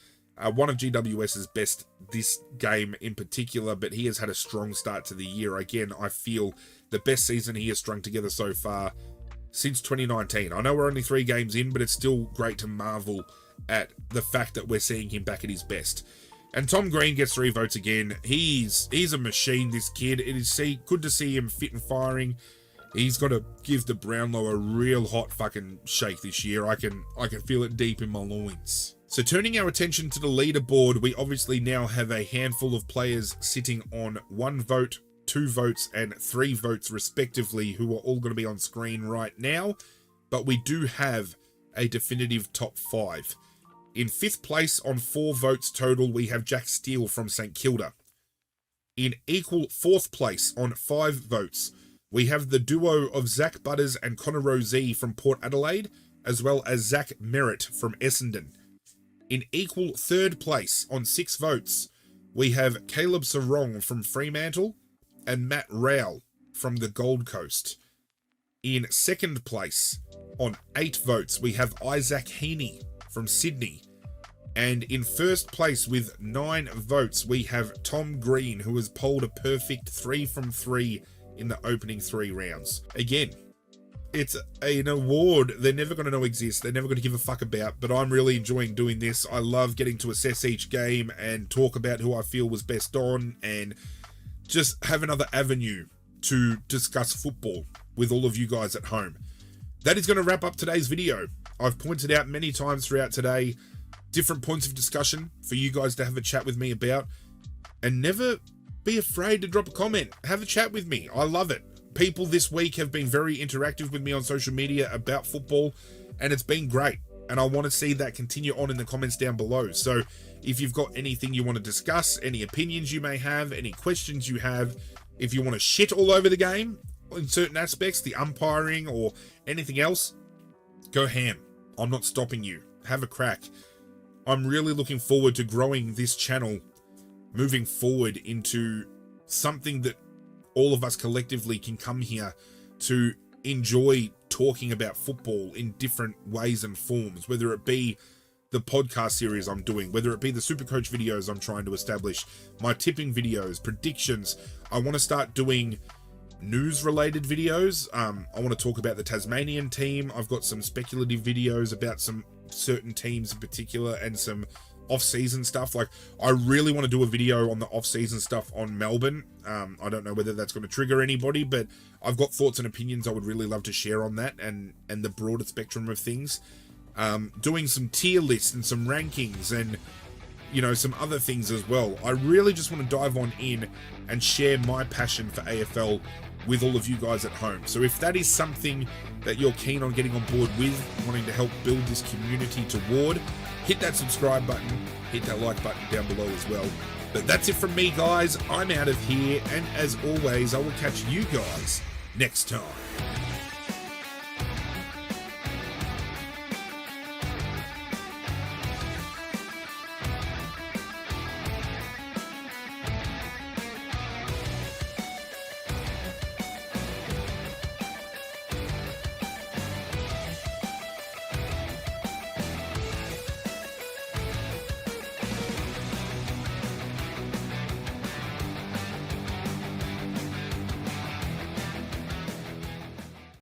One of GWS's best this game in particular, but he has had a strong start to the year. Again, I feel the best season he has strung together so far since 2019. I know we're only 3 games in, but it's still great to marvel at the fact that we're seeing him back at his best. And Tom Green gets 3 votes again. He's a machine, this kid. It is good to see him fit and firing. He's got to give the Brownlow a real hot fucking shake this year. I can feel it deep in my loins. So turning our attention to the leaderboard, we obviously now have a handful of players sitting on 1 vote, 2 votes, and 3 votes respectively, who are all going to be on screen right now. But we do have a definitive top 5. In 5th place on 4 votes total, we have Jack Steele from St Kilda. In equal 4th place on 5 votes, we have the duo of Zach Butters and Connor Rosee from Port Adelaide, as well as Zach Merritt from Essendon. In equal 3rd place on 6 votes, we have Caleb Sarong from Fremantle and Matt Rowell from the Gold Coast. In 2nd place on 8 votes, we have Isaac Heaney from Sydney. And in 1st place with 9 votes, we have Tom Green, who has polled a perfect 3 from 3 in the opening 3 rounds. Again, it's an award they're never going to know exists. They're never going to give a fuck about, but I'm really enjoying doing this. I love getting to assess each game and talk about who I feel was best on and just have another avenue to discuss football with all of you guys at home. That is going to wrap up today's video. I've pointed out many times throughout today different points of discussion for you guys to have a chat with me about, and never be afraid to drop a comment. Have a chat with me. I love it. People this week have been very interactive with me on social media about football, and it's been great. And I want to see that continue on in the comments down below. So if you've got anything you want to discuss, any opinions you may have, any questions you have, if you want to shit all over the game in certain aspects, the umpiring or anything else, go ham. I'm not stopping you. Have a crack. I'm really looking forward to growing this channel, moving forward into something that all of us collectively can come here to enjoy talking about football in different ways and forms, whether it be the podcast series I'm doing, whether it be the Supercoach videos I'm trying to establish, my tipping videos, predictions. I want to start doing news-related videos. I want to talk about the Tasmanian team. I've got some speculative videos about some certain teams in particular and some off-season stuff. Like, I really want to do a video on the off-season stuff on Melbourne. I don't know whether that's going to trigger anybody, but I've got thoughts and opinions I would really love to share on that and the broader spectrum of things. Doing some tier lists and some rankings and, you know, some other things as well. I really just want to dive on in and share my passion for AFL with all of you guys at home. So if that is something that you're keen on getting on board with, wanting to help build this community toward, hit that subscribe button, hit that like button down below as well. But that's it from me, guys. I'm out of here, and as always, I will catch you guys next time.